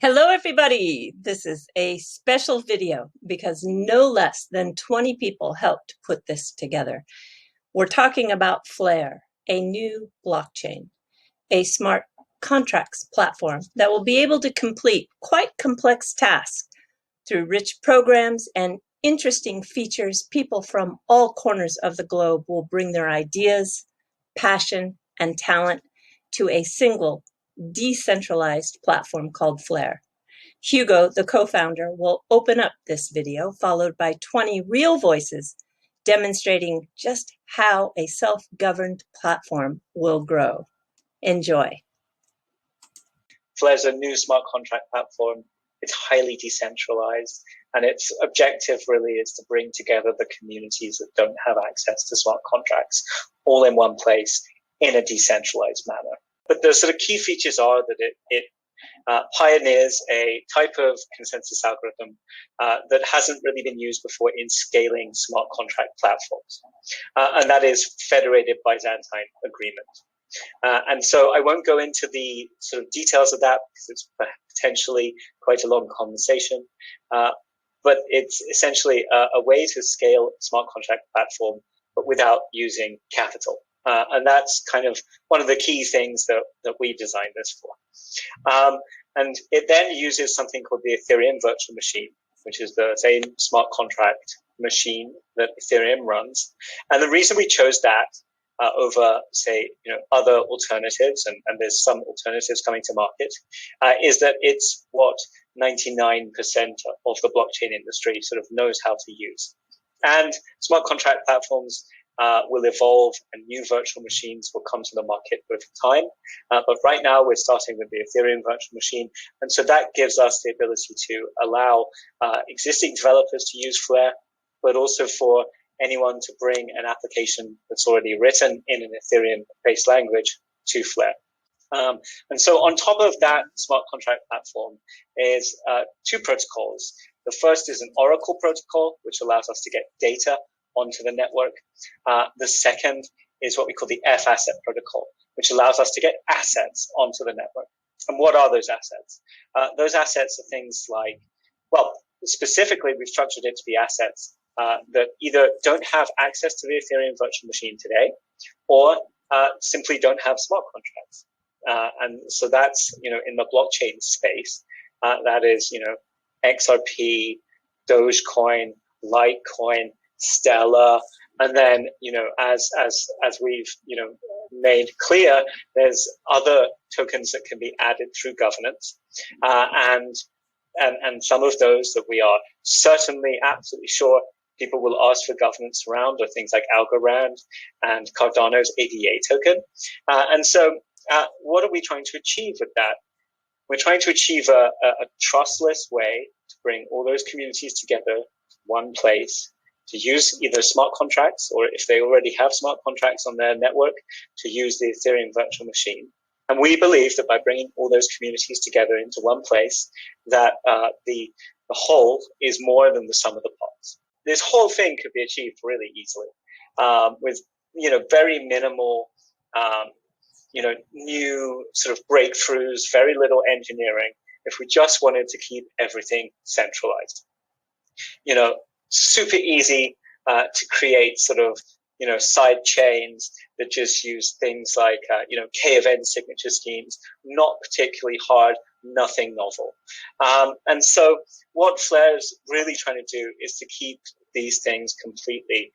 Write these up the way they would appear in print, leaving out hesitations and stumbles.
Hello, everybody. This is a special video because no less than 20 people helped put this together. We're talking about Flare, a new blockchain, a smart contracts platform that will be able to complete quite complex tasks through rich programs and interesting features. People from all corners of the globe will bring their ideas, passion, and talent to a single decentralized platform called Flare. Hugo, the co-founder, will open up this video, followed by 20 real voices demonstrating just how a self-governed platform will grow. Enjoy. Flare is a new smart contract platform. It's highly decentralized, and its objective really is to bring together the communities that don't have access to smart contracts all in one place in a decentralized manner. But the sort of key features are that it pioneers a type of consensus algorithm that hasn't really been used before in scaling smart contract platforms, and that is federated Byzantine agreement. And so I won't go into the sort of details of that because it's potentially quite a long conversation, but it's essentially a way to scale a smart contract platform, but without using capital. And that's kind of one of the key things that we designed this for. And it then uses something called the Ethereum virtual machine, which is the same smart contract machine that Ethereum runs. And the reason we chose that over, say, other alternatives, and there's some alternatives coming to market, is that it's what 99% of the blockchain industry sort of knows how to use. And smart contract platforms will evolve, and new virtual machines will come to the market over time. But right now, we're starting with the Ethereum virtual machine. And so that gives us the ability to allow existing developers to use Flare, but also for anyone to bring an application that's already written in an Ethereum-based language to Flare. And so on top of that smart contract platform is two protocols. The first is an Oracle protocol, which allows us to get data onto the network. The second is what we call the F-asset protocol, which allows us to get assets onto the network. And what are those assets? Those assets are things like, well, specifically, we've structured it to be assets that either don't have access to the Ethereum virtual machine today, or simply don't have smart contracts. And so that's, in the blockchain space, that is, XRP, Dogecoin, Litecoin, Stellar, and then, as we've, made clear, there's other tokens that can be added through governance, and some of those that we are certainly absolutely sure people will ask for governance around are things like Algorand and Cardano's ADA token. And so what are we trying to achieve with that? We're trying to achieve a trustless way to bring all those communities together to one place, to use either smart contracts, or if they already have smart contracts on their network, to use the Ethereum virtual machine. And we believe that by bringing all those communities together into one place, that the whole is more than the sum of the parts. This whole thing could be achieved really easily with, very minimal, new sort of breakthroughs, very little engineering, if we just wanted to keep everything centralized. Super easy to create sort of, side chains that just use things like, K-event signature schemes, not particularly hard, nothing novel. And so what Flare is really trying to do is to keep these things completely,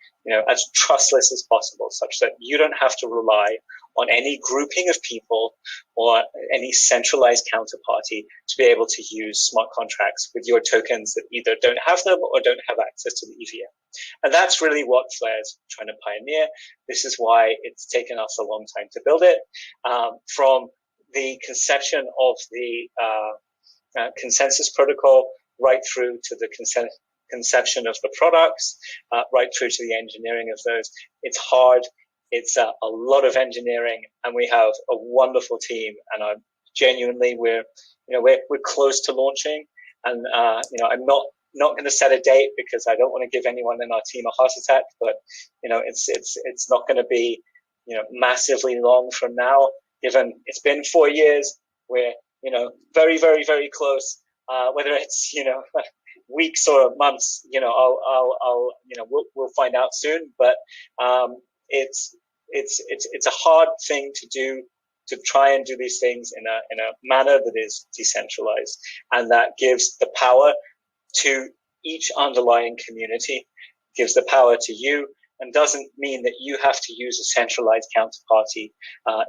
as trustless as possible, such that you don't have to rely on any grouping of people or any centralized counterparty to be able to use smart contracts with your tokens that either don't have them or don't have access to the EVM. And that's really what Flare is trying to pioneer. This is why it's taken us a long time to build it. From the conception of the consensus protocol right through to the conception of the products, right through to the engineering of those. It's hard. It's a lot of engineering, and we have a wonderful team. And I'm genuinely, we're close to launching. And I'm not going to set a date because I don't want to give anyone in our team a heart attack. But it's not going to be massively long from now. Given it's been 4 years, we're very, very, very close. Whether it's weeks or months, we'll find out soon. But it's a hard thing to do, to try and do these things in a manner that is decentralized, and that gives the power to each underlying community, gives the power to you, and doesn't mean that you have to use a centralized counterparty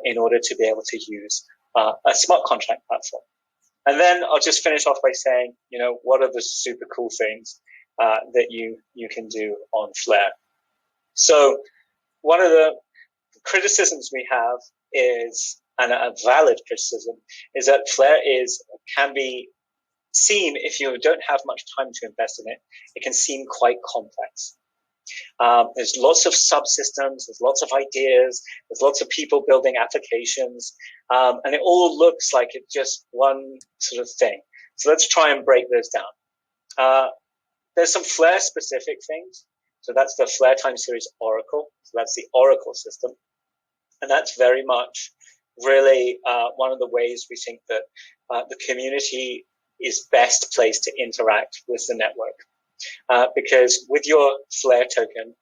in order to be able to use a smart contract platform. And then I'll just finish off by saying, what are the super cool things that you can do on Flare? So one of the criticisms we have is, and a valid criticism, is that Flare can be seen, if you don't have much time to invest in it, it can seem quite complex. There's lots of subsystems, there's lots of ideas, there's lots of people building applications, and it all looks like it's just one sort of thing. So let's try and break those down. There's some Flare specific things. So that's the Flare time series Oracle. So that's the Oracle system. And that's very much really one of the ways we think that the community is best placed to interact with the network. Because with your Flare token,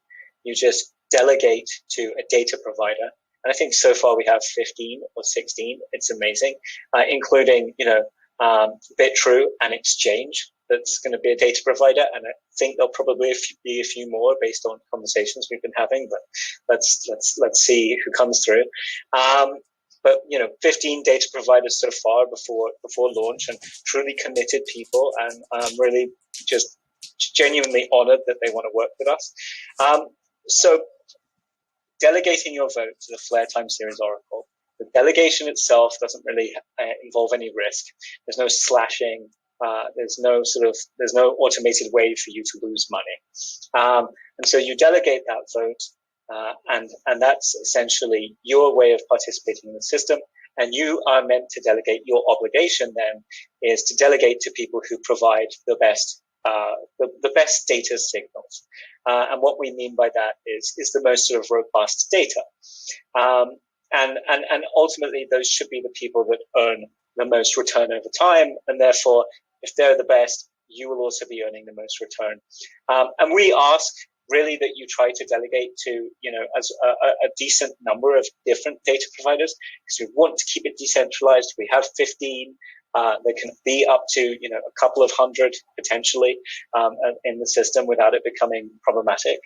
you just delegate to a data provider. And I think so far we have 15 or 16. It's amazing, including, Bitrue and Exchange. That's going to be a data provider. And I think there'll probably be a few more based on conversations we've been having, but let's see who comes through. But 15 data providers so far before launch, and truly committed people, and I'm really just genuinely honored that they want to work with us. So delegating your vote to the Flare time series Oracle, the delegation itself doesn't really involve any risk. There's no slashing. There's no automated way for you to lose money. And so you delegate that vote, and that's essentially your way of participating in the system. And you are meant to delegate. Your obligation then is to delegate to people who provide the best data signals. And what we mean by that is the most sort of robust data. And ultimately those should be the people that earn the most return over time. And therefore, if they're the best, you will also be earning the most return. And we ask really that you try to delegate to, as a decent number of different data providers, because we want to keep it decentralized. We have 15. There can be up to, a couple of hundred potentially in the system without it becoming problematic.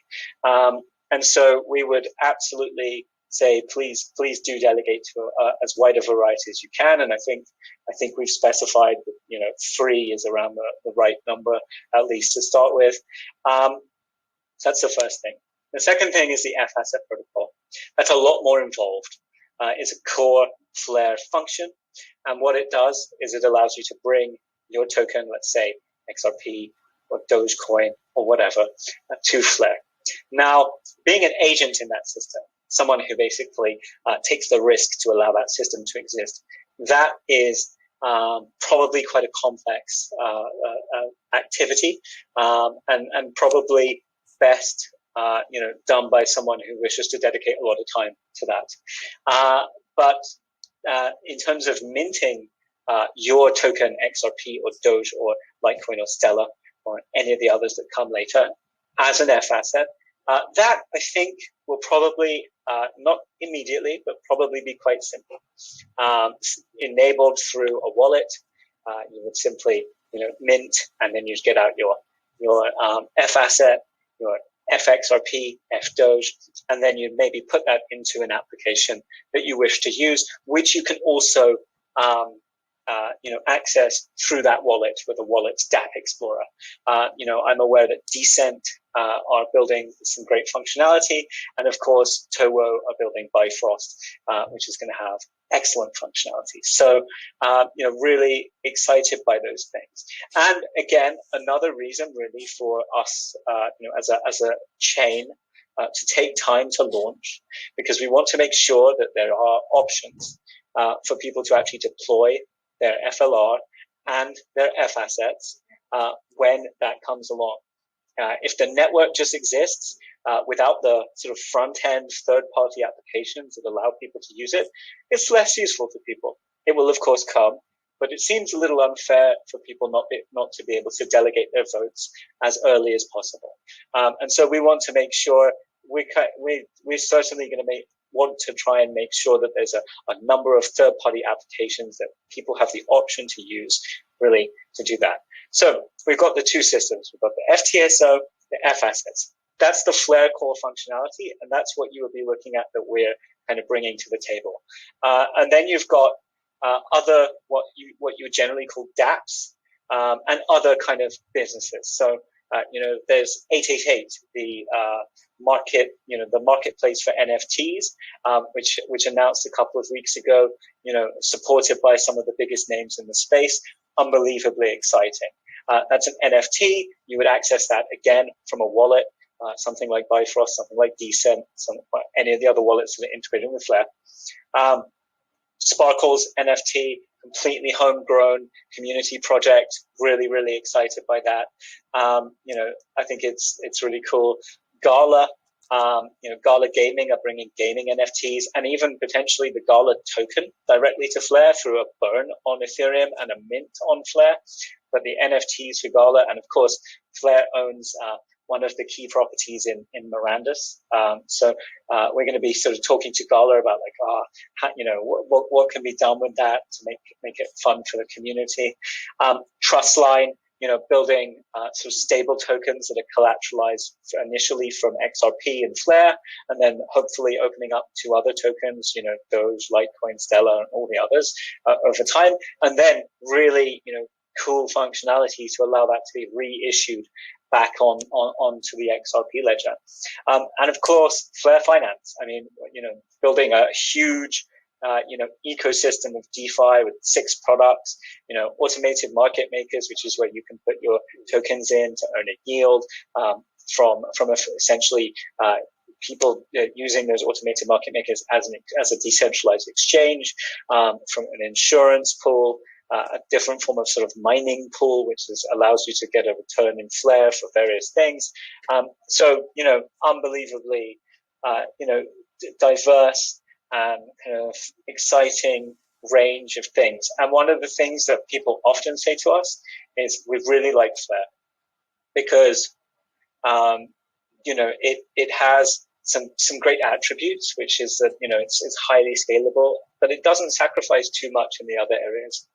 And so we would absolutely say, please do delegate to as wide a variety as you can. And I think we've specified that, 3 is around the right number, at least to start with. So that's the first thing. The second thing is the F asset protocol. That's a lot more involved. It's a core Flare function. And what it does is it allows you to bring your token, let's say XRP or Dogecoin or whatever, to Flare. Now, being an agent in that system, someone who basically takes the risk to allow that system to exist, that is probably quite a complex activity, and probably best done by someone who wishes to dedicate a lot of time to that. But in terms of minting your token XRP or Doge or Litecoin or Stellar or any of the others that come later as an F asset, that I think will probably not immediately, but probably be quite simple. Enabled through a wallet, you would simply mint, and then you just get out your F asset, your FXRP, FDoge, and then you maybe put that into an application that you wish to use, which you can also access through that wallet with a wallet's dApp Explorer. I'm aware that Decent are building some great functionality, and of course Towo are building Bifrost, which is going to have excellent functionality. So really excited by those things. And again, another reason really for us as a chain to take time to launch, because we want to make sure that there are options for people to actually deploy their FLR and their F assets when that comes along. If the network just exists without the sort of front-end third-party applications that allow people to use it, it's less useful to people. It will, of course, come but it seems a little unfair for people not to be able to delegate their votes as early as possible. And so we want to make sure we're certainly going to want to try and make sure that there's a number of third-party applications that people have the option to use really to do that. So we've got the two systems. We've got the FTSO, the F assets. That's the Flare core functionality, and that's what you will be looking at that we're kind of bringing to the table. And then you've got other what you generally call dApps and other kind of businesses. So there's 888, the the marketplace for NFTs, which announced a couple of weeks ago, supported by some of the biggest names in the space. Unbelievably exciting. That's an NFT. You would access that again from a wallet, something like Bifrost, something like Decent, any of the other wallets that are integrated with Flare. Sparkle's NFT, completely homegrown community project. Really, really excited by that. I think it's really cool. Gala, Gala Gaming are bringing gaming NFTs and even potentially the Gala token directly to Flare through a burn on Ethereum and a mint on Flare. But the NFTs for Gala, and of course, Flare owns one of the key properties in Mirandas. So we're going to be sort of talking to Gala about what can be done with that to make it fun for the community. Trustline, building sort of stable tokens that are collateralized initially from XRP and Flare, and then hopefully opening up to other tokens, Doge, Litecoin, Stellar, and all the others over time, and then really, cool functionality to allow that to be reissued back onto the XRP ledger. And of course, Flare Finance. I mean, building a huge ecosystem of DeFi with 6 products, automated market makers, which is where you can put your tokens in to earn a yield from essentially people using those automated market makers as a decentralized exchange, from an insurance pool, a different form of sort of mining pool, which allows you to get a return in Flare for various things. So, unbelievably, diverse and kind of exciting range of things. And one of the things that people often say to us is we really like Flare because, it has some great attributes, which is that, it's highly scalable, but it doesn't sacrifice too much in the other areas.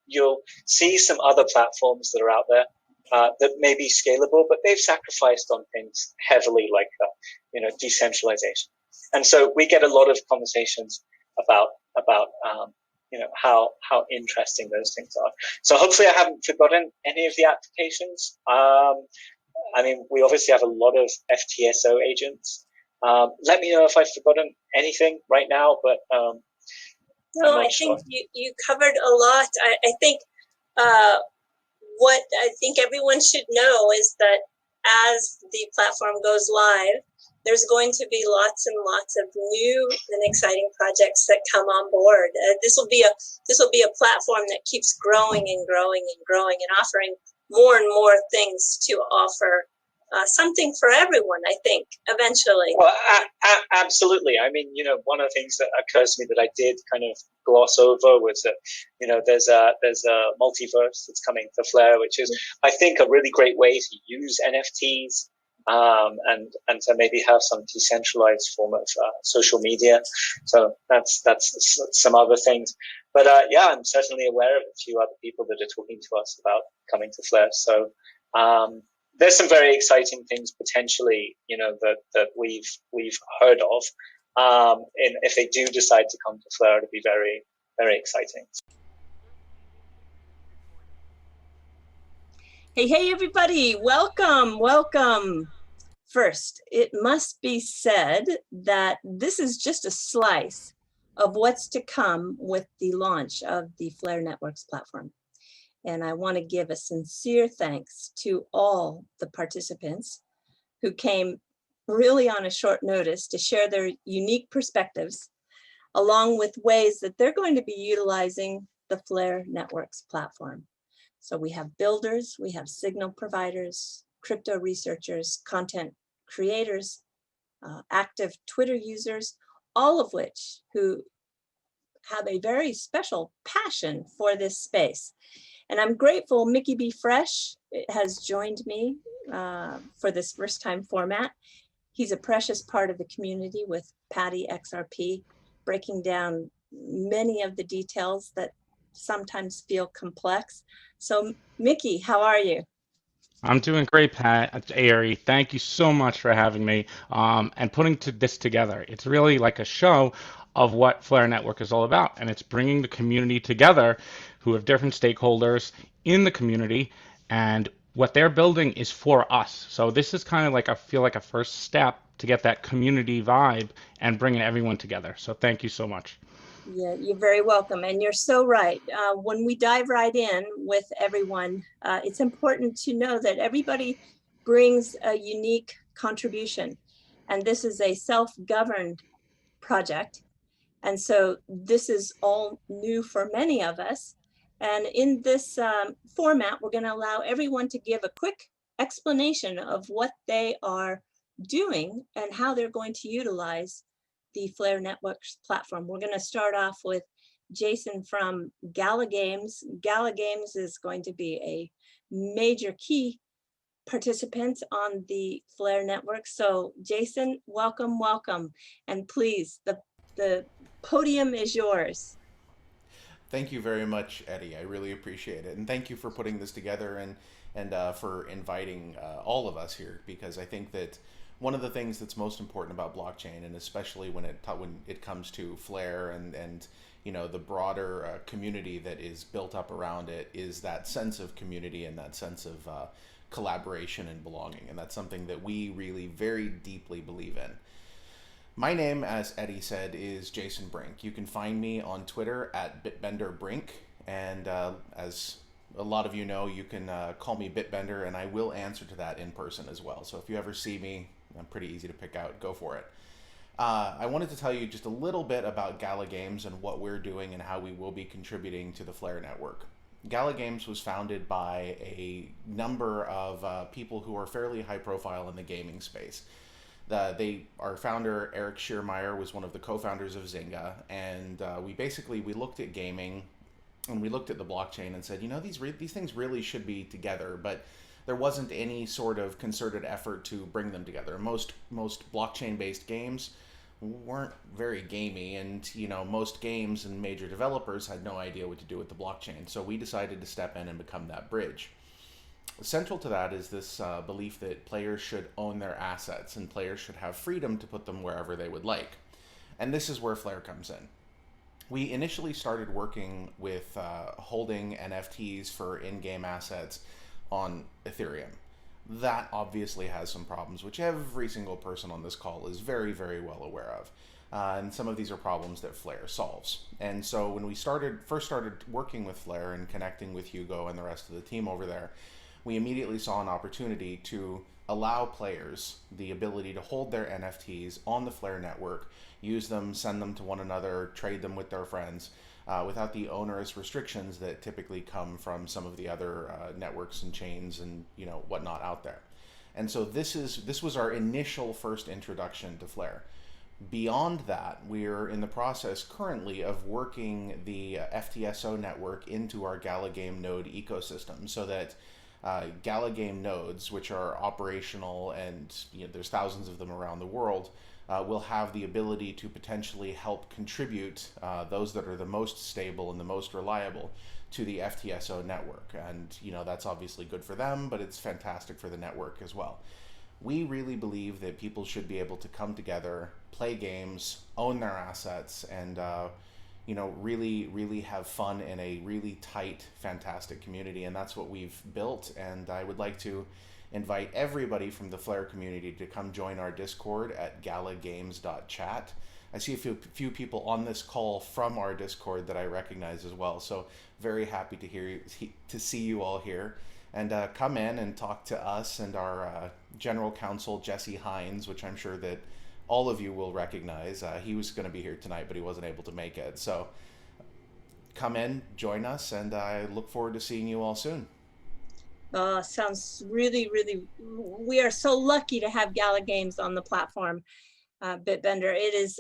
You'll see some other platforms that are out there that may be scalable, but they've sacrificed on things heavily like decentralization. And so we get a lot of conversations about how interesting those things are. So hopefully I haven't forgotten any of the applications. I mean, we obviously have a lot of FTSO agents. Let me know if I've forgotten anything right now, but no, I think you covered a lot. I think what I think everyone should know is that as the platform goes live, there's going to be lots and lots of new and exciting projects that come on board. This will be a platform that keeps growing and growing and growing and offering more and more things to offer something for everyone, I think, eventually. Well, absolutely. I mean, one of the things that occurs to me that I did kind of gloss over was that, there's a multiverse that's coming to Flare, which is, I think, a really great way to use NFTs and to maybe have some decentralized form of social media. So that's some other things. But I'm certainly aware of a few other people that are talking to us about coming to Flare. So there's some very exciting things potentially, that we've heard of. And if they do decide to come to Flare, it'll be very, very exciting. Hey, everybody. Welcome. First, it must be said that this is just a slice of what's to come with the launch of the FlareNetworks platform. And I want to give a sincere thanks to all the participants who came really on a short notice to share their unique perspectives, along with ways that they're going to be utilizing the FlareNetworks platform. So we have builders, we have signal providers, crypto researchers, content creators, active Twitter users, all of which who have a very special passion for this space. And I'm grateful Mickey B. Fresh has joined me for this first time format. He's a precious part of the community with Patty XRP, breaking down many of the details that sometimes feel complex. So Mickey, how are you? I'm doing great, Pat. Ari, thank you so much for having me and putting this together. It's really like a show of what Flare Network is all about, and it's bringing the community together who have different stakeholders in the community, and what they're building is for us. So this is kind of like I feel like a first step to get that community vibe and bringing everyone together. So thank you so much. Yeah, you're very welcome. And you're so right. When we dive right in with everyone, it's important to know that everybody brings a unique contribution. And this is a self-governed project. And so this is all new for many of us. And in this format, we're going to allow everyone to give a quick explanation of what they are doing and how they're going to utilize the Flare Networks platform. We're going to start off with Jason from Gala Games. Gala Games is going to be a major key participant on the Flare Network. So Jason, welcome, welcome. And please, the podium is yours. Thank you very much, Eddie. I really appreciate it, and thank you for putting this together and for inviting all of us here, because I think that one of the things that's most important about blockchain, and especially when it comes to Flare and the broader community that is built up around it, is that sense of community and that sense of collaboration and belonging, and that's something that we really very deeply believe in. My name, as Eddie said, is Jason Brink. You can find me on Twitter at BitbenderBrink, and as a lot of you know, you can call me Bitbender, and I will answer to that in person as well. So if you ever see me, I'm pretty easy to pick out. Go for it. I wanted to tell you just a little bit about Gala Games and what we're doing and how we will be contributing to the Flare Network. Gala Games was founded by a number of people who are fairly high profile in the gaming space. Our founder, Eric Schiermeyer, was one of the co-founders of Zynga, and we looked at gaming and we looked at the blockchain and said, these things really should be together, but there wasn't any sort of concerted effort to bring them together. Most blockchain-based games weren't very gamey, and most games and major developers had no idea what to do with the blockchain. So we decided to step in and become that bridge. Central to that is this belief that players should own their assets and players should have freedom to put them wherever they would like. And this is where Flare comes in. We initially started working with holding NFTs for in-game assets on Ethereum. That obviously has some problems, which every single person on this call is very, very well aware of. And some of these are problems that Flare solves. And so when we first started working with Flare and connecting with Hugo and the rest of the team over there, we immediately saw an opportunity to allow players the ability to hold their NFTs on the Flare network, use them, send them to one another, trade them with their friends, without the onerous restrictions that typically come from some of the other networks and chains and whatnot out there. And so this was our initial first introduction to Flare. Beyond that, we're in the process currently of working the FTSO network into our Gala Game node ecosystem, so that Gala Game nodes, which are operational and there's thousands of them around the world, will have the ability to potentially help contribute those that are the most stable and the most reliable to the FTSO network. And that's obviously good for them, but it's fantastic for the network as well. We really believe that people should be able to come together, play games, own their assets, and really have fun in a really tight, fantastic community. And that's what we've built. And I would like to invite everybody from the Flare community to come join our Discord at galagames.chat. I see a few people on this call from our Discord that I recognize as well. So very happy to see you all here. And come in and talk to us and our General Counsel, Jesse Hines, which I'm sure that all of you will recognize. He was going to be here tonight, but he wasn't able to make it. So come in, join us, and I look forward to seeing you all soon. Sounds really, really, we are so lucky to have Gala Games on the platform. Bitbender. It is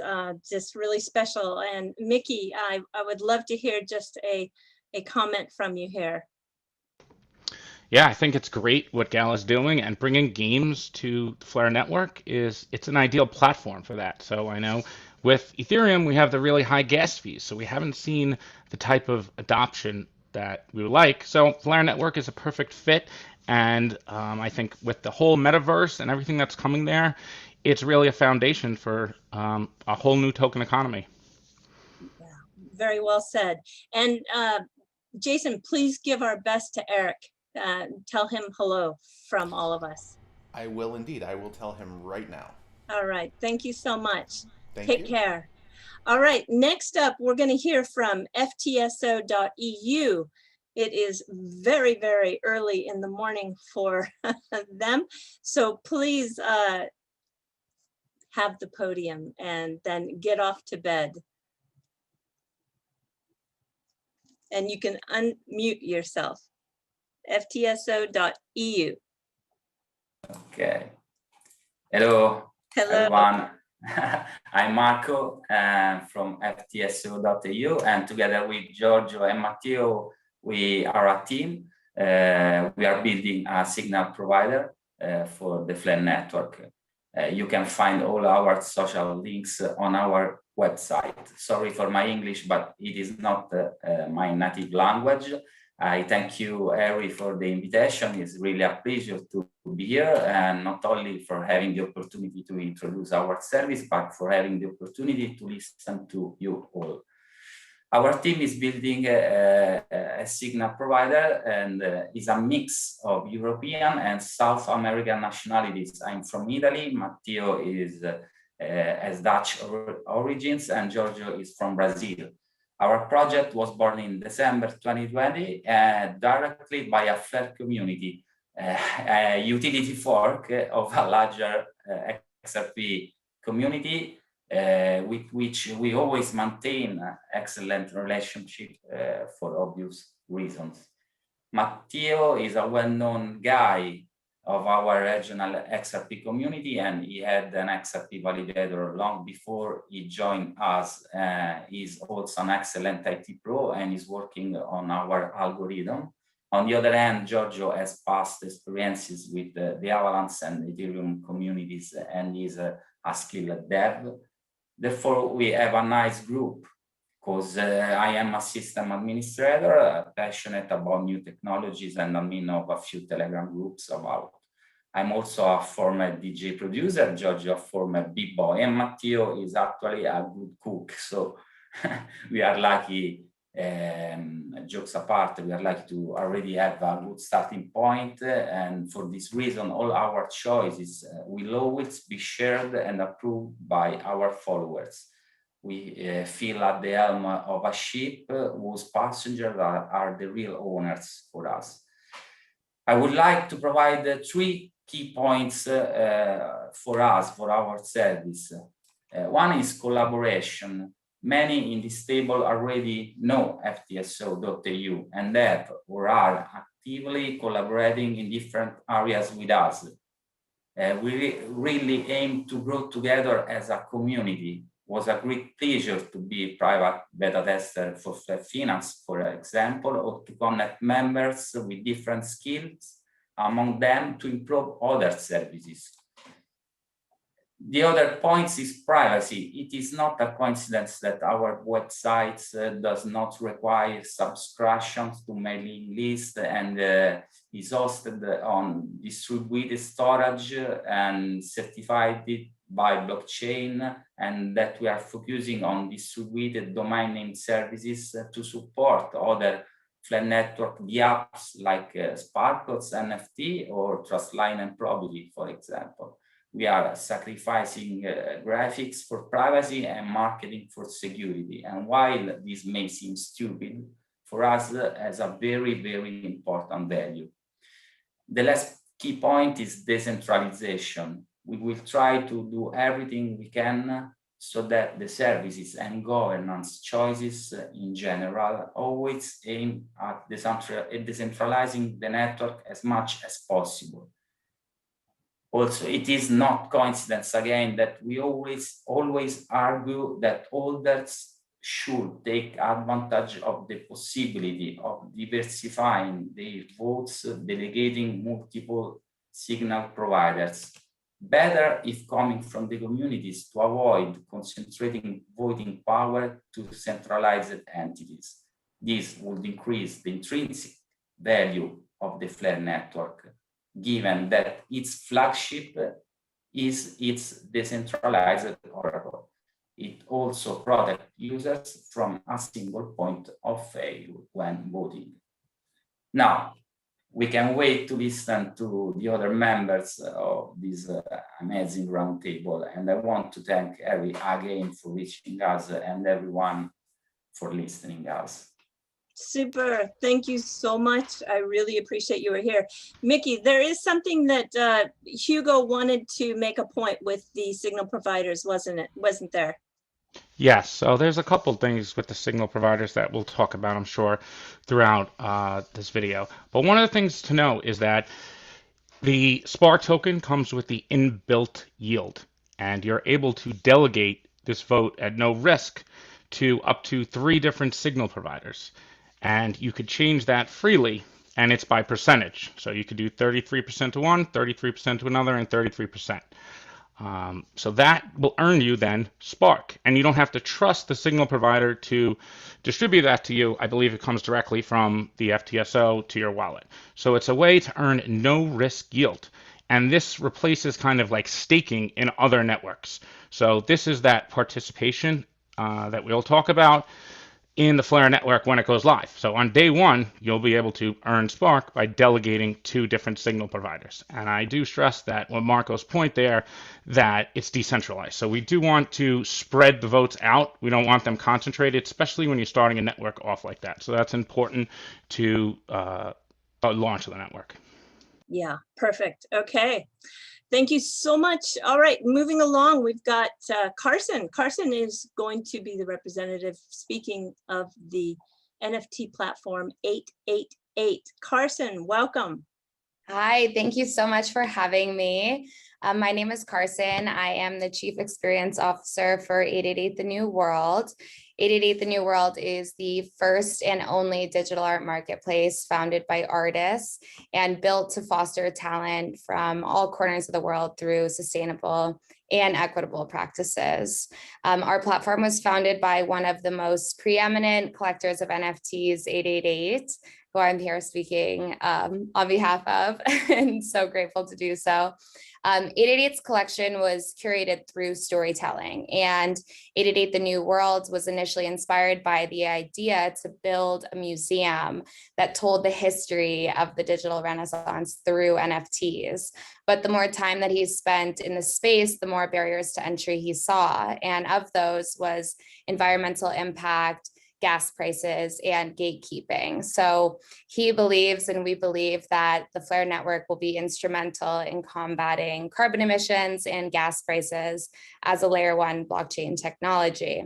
just really special. And Mickey, I would love to hear just a comment from you here. Yeah, I think it's great what Gala's doing, and bringing games to the Flare network it's an ideal platform for that. So I know with Ethereum we have the really high gas fees, so we haven't seen the type of adoption that we would like. So Flare network is a perfect fit, and I think with the whole metaverse and everything that's coming there, it's really a foundation for a whole new token economy. Yeah, very well said. And Jason, please give our best to Eric. Tell him hello from all of us. I will indeed. I will tell him right now. All right. Thank you so much. Take care. All right. Next up, we're going to hear from FTSOEU. It is very, very early in the morning for them. So please have the podium and then get off to bed. And you can unmute yourself. FTSO.EU. Okay. Hello, everyone. I'm Marco from FTSOEU, and together with Giorgio and Matteo, we are a team. We are building a signal provider for the Flare network. You can find all our social links on our website. Sorry for my English, but it is not my native language. I thank you, Harry, for the invitation. It's really a pleasure to be here, and not only for having the opportunity to introduce our service, but for having the opportunity to listen to you all. Our team is building a signal provider, and is a mix of European and South American nationalities. I'm from Italy, Matteo has Dutch origins, and Giorgio is from Brazil. Our project was born in December 2020 directly by a Flare community, a utility fork of a larger XRP community, with which we always maintain an excellent relationship for obvious reasons. Matteo is a well-known guy of our regional XRP community, and he had an XRP validator long before he joined us. He's also an excellent IT pro and is working on our algorithm. On the other hand, Giorgio has past experiences with the Avalanche and Ethereum communities and is a skilled dev. Therefore, we have a nice group, because I am a system administrator, passionate about new technologies, and admin of a few Telegram groups about. I'm also a former DJ producer, Giorgio a former b-boy, and Matteo is actually a good cook. So we are lucky, jokes apart, we are lucky to already have a good starting point. And for this reason, all our choices will always be shared and approved by our followers. We feel at the helm of a ship whose passengers are the real owners for us. I would like to provide 3 key points for us, for our service. One is collaboration. Many in this table already know FTSOEU and have or are actively collaborating in different areas with us. We really aim to grow together as a community. It was a great pleasure to be private beta tester for finance, for example, or to connect members with different skills among them to improve other services. The other point is privacy. It is not a coincidence that our website does not require subscriptions to mailing list and is hosted on distributed storage and certified by blockchain, and that we are focusing on distributed domain name services to support other Flare network apps like Sparkles NFT or Trustline and Probity, for example. We are sacrificing graphics for privacy and marketing for security. And while this may seem stupid, for us has a very, very important value. The last key point is decentralization. We will try to do everything we can so that the services and governance choices in general always aim at decentralizing the network as much as possible. Also, it is not coincidence again that we always argue that holders should take advantage of the possibility of diversifying their votes, delegating multiple signal providers. Better if coming from the communities to avoid concentrating voting power to centralized entities. This would increase the intrinsic value of the Flare network, given that its flagship is its decentralized Oracle. It also protects users from a single point of failure when voting. Now, we can wait to listen to the other members of this amazing roundtable, and I want to thank Harry again for reaching us and everyone for listening us. Super. Thank you so much. I really appreciate you were here. Mickey, there is something that Hugo wanted to make a point with the signal providers, wasn't there? Yes, so there's a couple things with the signal providers that we'll talk about, I'm sure, throughout this video. But one of the things to know is that the Spark token comes with the inbuilt yield, and you're able to delegate this vote at no risk to up to 3 different signal providers. And you could change that freely, and it's by percentage. So you could do 33% to one, 33% to another, and 33%. So that will earn you then Spark, and you don't have to trust the signal provider to distribute that to you. I believe it comes directly from the FTSO to your wallet. So it's a way to earn no risk yield. And this replaces kind of like staking in other networks. So this is that participation that we'll talk about in the Flare network when it goes live. So on day one, you'll be able to earn Spark by delegating to different signal providers. And I do stress that with Marco's point there, that it's decentralized. So we do want to spread the votes out. We don't want them concentrated, especially when you're starting a network off like that. So that's important to launch the network. Yeah, perfect. Okay. Thank you so much. All right, moving along, we've got CARSON. CARSON is going to be the representative speaking of the NFT platform 888. CARSON, welcome. Hi, thank you so much for having me. My name is CARSON. I am the Chief Experience Officer for 888 The New World. 888 The New World is the first and only digital art marketplace founded by artists and built to foster talent from all corners of the world through sustainable and equitable practices. Our platform was founded by one of the most preeminent collectors of NFTs, 888, who I'm here speaking on behalf of, and so grateful to do so. 888's collection was curated through storytelling, and 888 The New World was initially inspired by the idea to build a museum that told the history of the digital renaissance through NFTs. But the more time that he spent in the space, the more barriers to entry he saw. And of those was environmental impact, gas prices, and gatekeeping. So he believes, and we believe, that the Flare network will be instrumental in combating carbon emissions and gas prices as a layer 1 blockchain technology.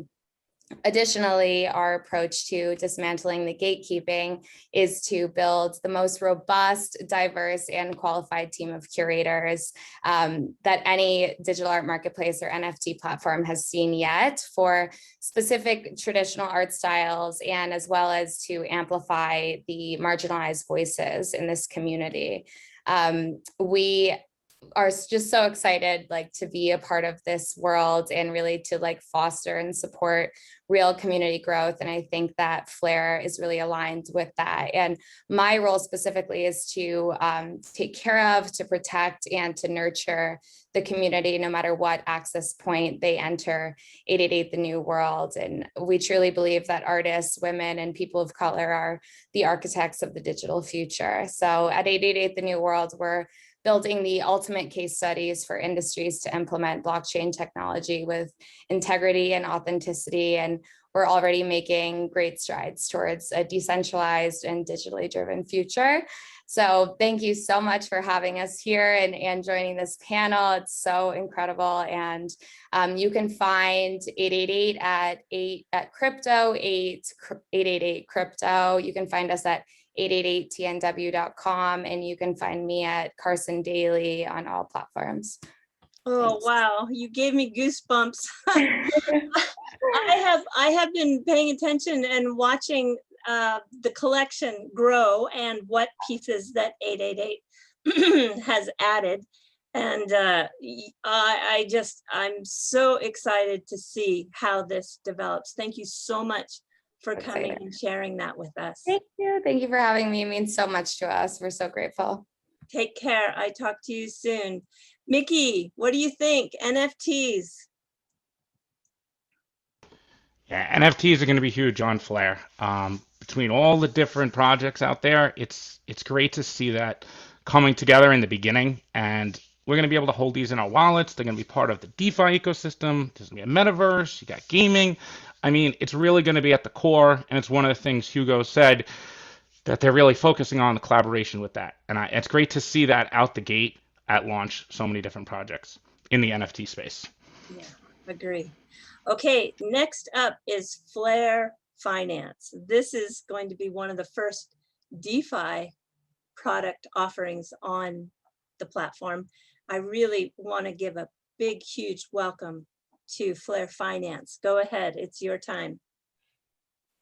Additionally, our approach to dismantling the gatekeeping is to build the most robust, diverse, and qualified team of curators that any digital art marketplace or NFT platform has seen yet for specific traditional art styles, and as well as to amplify the marginalized voices in this community. We are just so excited to be a part of this world and really to foster and support real community growth. And I think that Flare is really aligned with that. And my role specifically is to take care of, to protect, and to nurture the community, no matter what access point they enter 888 The New World. And we truly believe that artists, women, and people of color are the architects of the digital future. So at 888 The New World, we're building the ultimate case studies for industries to implement blockchain technology with integrity and authenticity. And we're already making great strides towards a decentralized and digitally driven future. So thank you so much for having us here and joining this panel. It's so incredible. And you can find 888 at crypto, 888 crypto. You can find us at 888tnw.com, and you can find me at CARSON Daily on all platforms. Oh, Thanks. wow. You gave me goosebumps. I have been paying attention and watching the collection grow and what pieces that 888 has added. And I'm so excited to see how this develops. Thank you so much for coming and sharing that with us. Thank you. Thank you for having me. It means so much to us. We're so grateful. Take care. I talk to you soon. Mickey, what do you think? NFTs? Yeah, NFTs are going to be huge on Flare. Between all the different projects out there, it's great to see that coming together in the beginning. And we're going to be able to hold these in our wallets. They're going to be part of the DeFi ecosystem. There's going to be a metaverse. You got gaming. I mean, it's really going to be at the core. And it's one of the things Hugo said that they're really focusing on the collaboration with that. And it's great to see that out the gate at launch, so many different projects in the NFT space. Yeah, agree. Okay, next up is Flare Finance. This is going to be one of the first DeFi product offerings on the platform. I really want to give a big, huge welcome to Flare Finance. Go ahead, it's your time.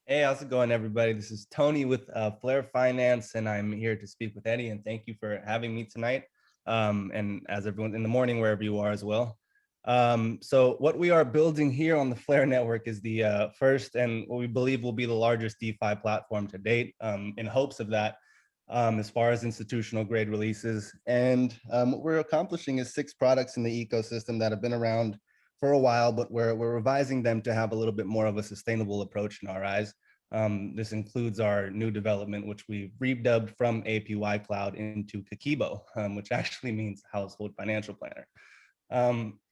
Hey, how's it going, everybody? This is Tony with Flare Finance, and I'm here to speak with Eddie, and thank you for having me tonight. And as everyone in the morning, wherever you are as well. So what we are building here on the Flare network is the first and what we believe will be the largest DeFi platform to date, in hopes of that, as far as institutional grade releases. And what we're accomplishing is 6 products in the ecosystem that have been around for a while, but we're revising them to have a little bit more of a sustainable approach in our eyes. This includes our new development, which we've redubbed from APY Cloud into Kakibo, which actually means Household Financial Planner.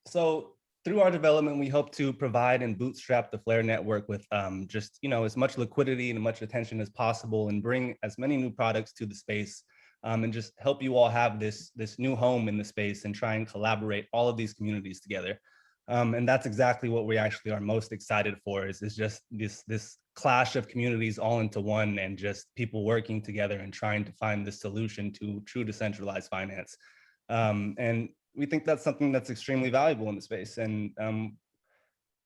So through our development, we hope to provide and bootstrap the Flare network with just, as much liquidity and as much attention as possible, and bring as many new products to the space, and just help you all have this new home in the space and try and collaborate all of these communities together. And that's exactly what we actually are most excited for, is just this clash of communities all into one, and just people working together and trying to find the solution to true decentralized finance. And we think that's something that's extremely valuable in the space. And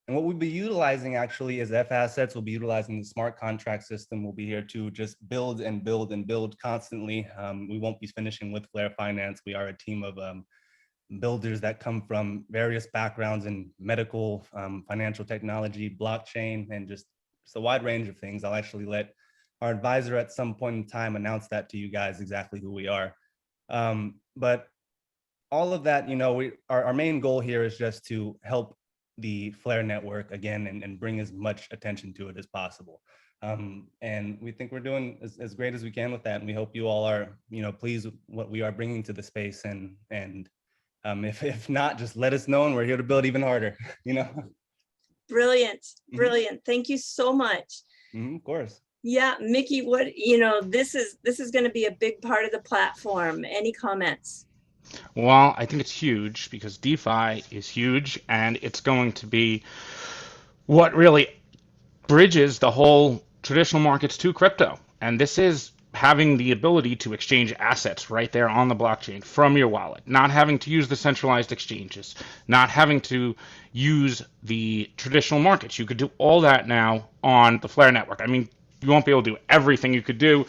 what we'll be utilizing actually is F assets. We'll be utilizing the smart contract system. We'll be here to just build and build and build constantly. We won't be finishing with Flare Finance. We are a team of builders that come from various backgrounds in medical, financial technology, blockchain, and just a wide range of things. I'll actually let our advisor at some point in time announce that to you guys, exactly who we are. But all of that, our main goal here is just to help the Flare network again, and bring as much attention to it as possible. And we think we're doing as great as we can with that. And we hope you all are, pleased with what we are bringing to the space. And if not, just let us know, and we're here to build even harder, Brilliant, brilliant. Thank you so much. Of course. Yeah, Mickey, this is going to be a big part of the platform. Any comments? Well, I think it's huge because DeFi is huge, and it's going to be what really bridges the whole traditional markets to crypto. And this is having the ability to exchange assets right there on the blockchain from your wallet, not having to use the centralized exchanges, not having to use the traditional markets. You could do all that now on the Flare network. I mean, you won't be able to do everything you could do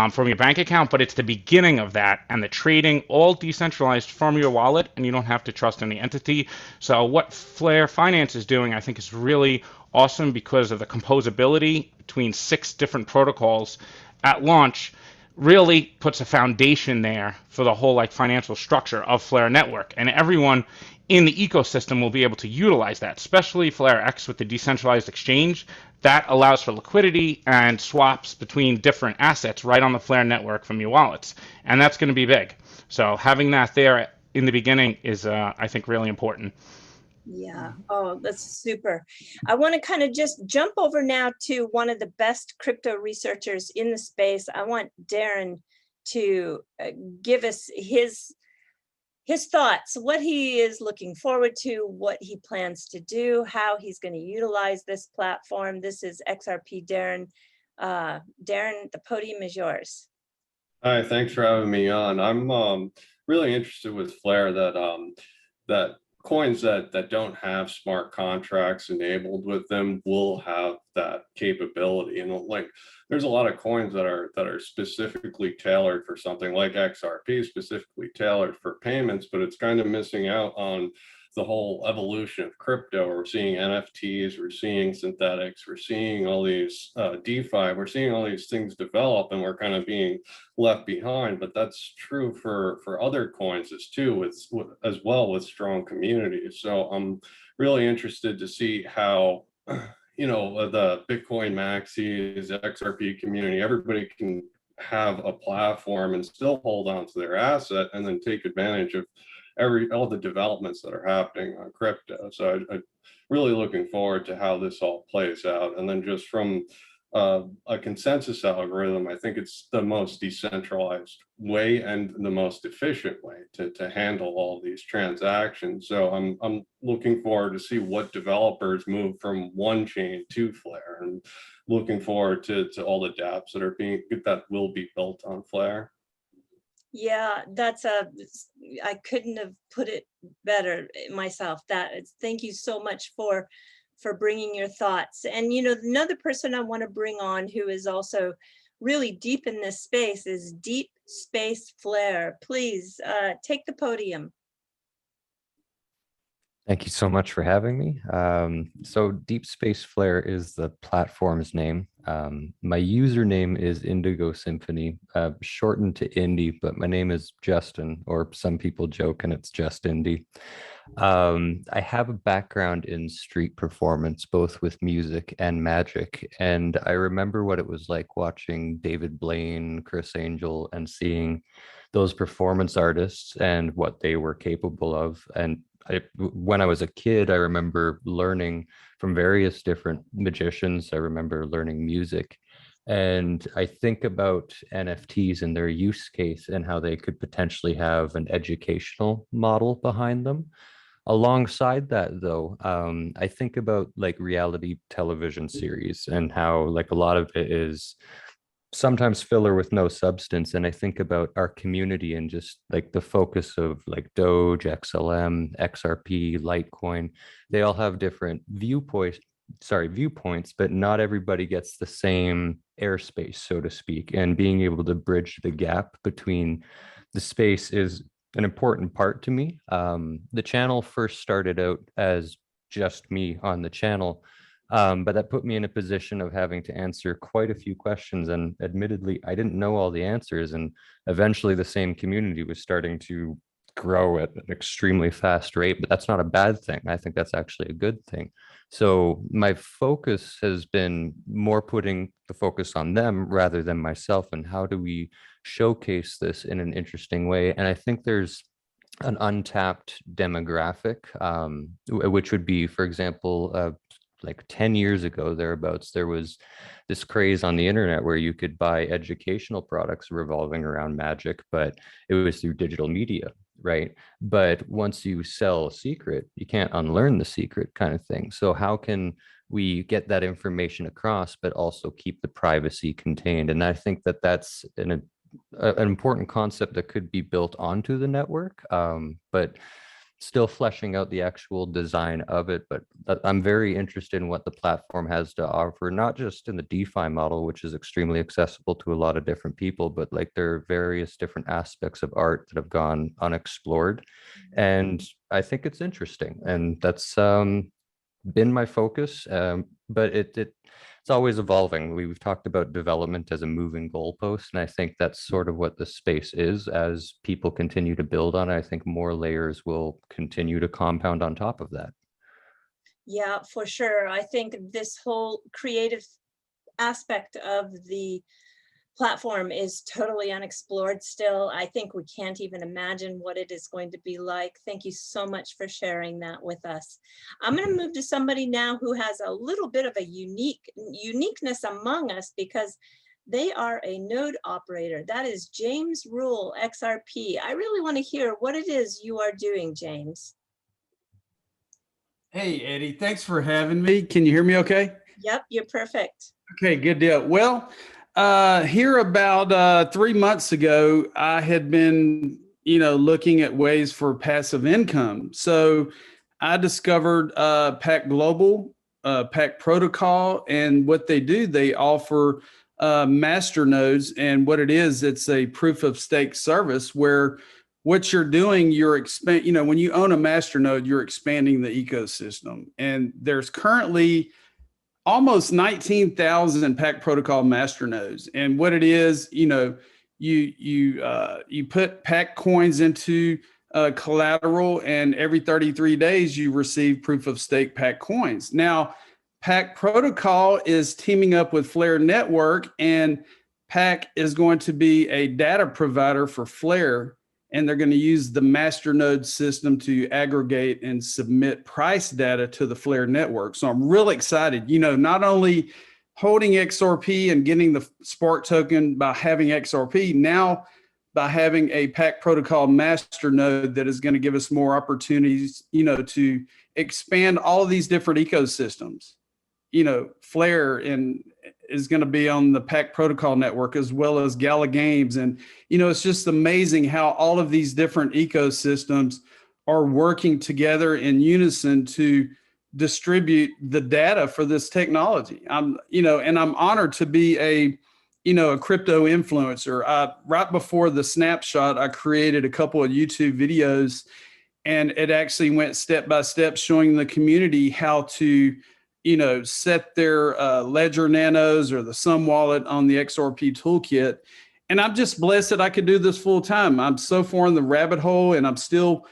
from your bank account, but it's the beginning of that, and the trading all decentralized from your wallet, and you don't have to trust any entity. So what Flare Finance is doing, I think, is really awesome because of the composability between 6 different protocols at launch. Really puts a foundation there for the whole financial structure of Flare network, and everyone in the ecosystem will be able to utilize that, especially Flare X with the decentralized exchange. That allows for liquidity and swaps between different assets right on the Flare network from your wallets, and that's going to be big. So having that there in the beginning is, I think, really important. Yeah. Oh, that's super. I want to kind of just jump over now to one of the best crypto researchers in the space. I want Darren to give us his thoughts, what he is looking forward to, what he plans to do, how he's going to utilize this platform. This is XRP Darren. Darren, the podium is yours. Hi, thanks for having me on. I'm really interested with Flare that coins that don't have smart contracts enabled with them will have that capability. And like, there's a lot of coins that are specifically tailored for something like XRP, specifically tailored for payments, but it's kind of missing out on the whole evolution of crypto. We're seeing NFTs, we're seeing synthetics, we're seeing all these DeFi, we're seeing all these things develop, and we're kind of being left behind. But that's true for other coins as well, with strong communities. So I'm really interested to see how the Bitcoin maxis, the XRP community, everybody can have a platform and still hold on to their asset and then take advantage of all the developments that are happening on crypto. So I'm really looking forward to how this all plays out. And then just from a consensus algorithm, I think it's the most decentralized way and the most efficient way to handle all these transactions. So I'm looking forward to see what developers move from one chain to Flare, and looking forward to all the dApps that will be built on Flare. Yeah, I couldn't have put it better myself. Thank you so much for bringing your thoughts. And another person I want to bring on who is also really deep in this space is Deep Space Flare. Please take the podium. Thank you so much for having me. So Deep Space Flare is the platform's name. My username is Indigo Symphony, shortened to Indy, but my name is Justin, or some people joke and it's just Indy. I have a background in street performance, both with music and magic. And I remember what it was like watching David Blaine, Chris Angel, and seeing those performance artists and what they were capable of. And when I was a kid, I remember learning from various different magicians. I remember learning music. And I think about NFTs and their use case and how they could potentially have an educational model behind them. Alongside that, though, I think about like reality television series and how like a lot of it is sometimes filler with no substance. And I think about our community and just like the focus of like Doge, XLM, XRP, Litecoin. They all have different viewpoints, but not everybody gets the same airspace, so to speak. And being able to bridge the gap between the space is an important part to me. The channel first started out as just me on the channel. But that put me in a position of having to answer quite a few questions. And admittedly, I didn't know all the answers. And eventually the same community was starting to grow at an extremely fast rate, but that's not a bad thing. I think that's actually a good thing. So my focus has been more putting the focus on them rather than myself, and how do we showcase this in an interesting way. And I think there's an untapped demographic, which would be, for example, like 10 years ago, thereabouts, there was this craze on the internet where you could buy educational products revolving around magic, but it was through digital media, right? But once you sell a secret, you can't unlearn the secret, kind of thing. So how can we get that information across, but also keep the privacy contained? And I think that that's an important concept that could be built onto the network, but still fleshing out the actual design of it. But I'm very interested in what the platform has to offer, not just in the DeFi model, which is extremely accessible to a lot of different people, but like there are various different aspects of art that have gone unexplored. And I think it's interesting. And that's been my focus, but it's always evolving. We've talked about development as a moving goalpost, and I think that's sort of what the space is. As people continue to build on it, I think more layers will continue to compound on top of that. Yeah, for sure. I think this whole creative aspect of the platform is totally unexplored still. I think we can't even imagine what it is going to be like. Thank you so much for sharing that with us. I'm going to move to somebody now who has a little bit of a uniqueness among us, because they are a node operator. That is James Rule, XRP. I really want to hear what it is you are doing, James. Hey, Eddie, thanks for having me. Can you hear me okay? Yep, you're perfect. Okay, good deal. Well, here about 3 months ago, I had been, looking at ways for passive income. So I discovered Pack Global, Pack Protocol, and what they do, they offer master nodes. And what it is, it's a proof of stake service where what you're doing, when you own a master node, you're expanding the ecosystem. And there's currently almost 19,000 Pack Protocol master nodes. And what it is, you put Pack coins into collateral, and every 33 days you receive proof of stake Pack coins. Now, Pack Protocol is teaming up with Flare Network, and Pack is going to be a data provider for Flare, and they're going to use the master node system to aggregate and submit price data to the Flare network. So I'm really excited, not only holding XRP and getting the Spark token by having XRP, now by having a Pack Protocol master node that is going to give us more opportunities, to expand all of these different ecosystems. Flare is going to be on the Pack Protocol network, as well as Gala Games. And, it's just amazing how all of these different ecosystems are working together in unison to distribute the data for this technology. And I'm honored to be a crypto influencer. Right before the snapshot, I created a couple of YouTube videos, and it actually went step by step showing the community how to set their Ledger Nanos or the Sum wallet on the XRP toolkit. And I'm just blessed that I could do this full time. I'm so far in the rabbit hole, and I'm still,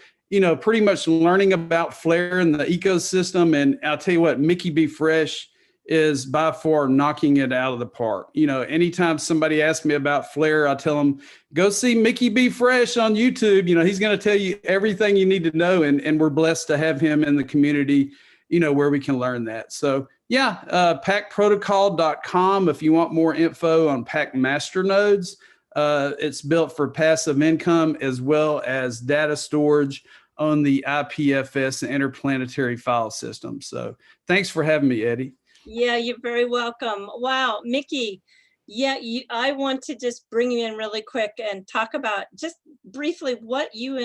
pretty much learning about Flare and the ecosystem. And I'll tell you what, Mickey B. Fresh is by far knocking it out of the park. Anytime somebody asks me about Flare, I tell them, go see Mickey B. Fresh on YouTube. He's going to tell you everything you need to know. And we're blessed to have him in the community, where we can learn that. So yeah, packprotocol.com if you want more info on Pack master nodes. It's built for passive income as well as data storage on the IPFS interplanetary file system. So thanks for having me, Eddie. Yeah, you're very welcome. Wow, Mickey. Yeah, I want to just bring you in really quick and talk about just briefly what you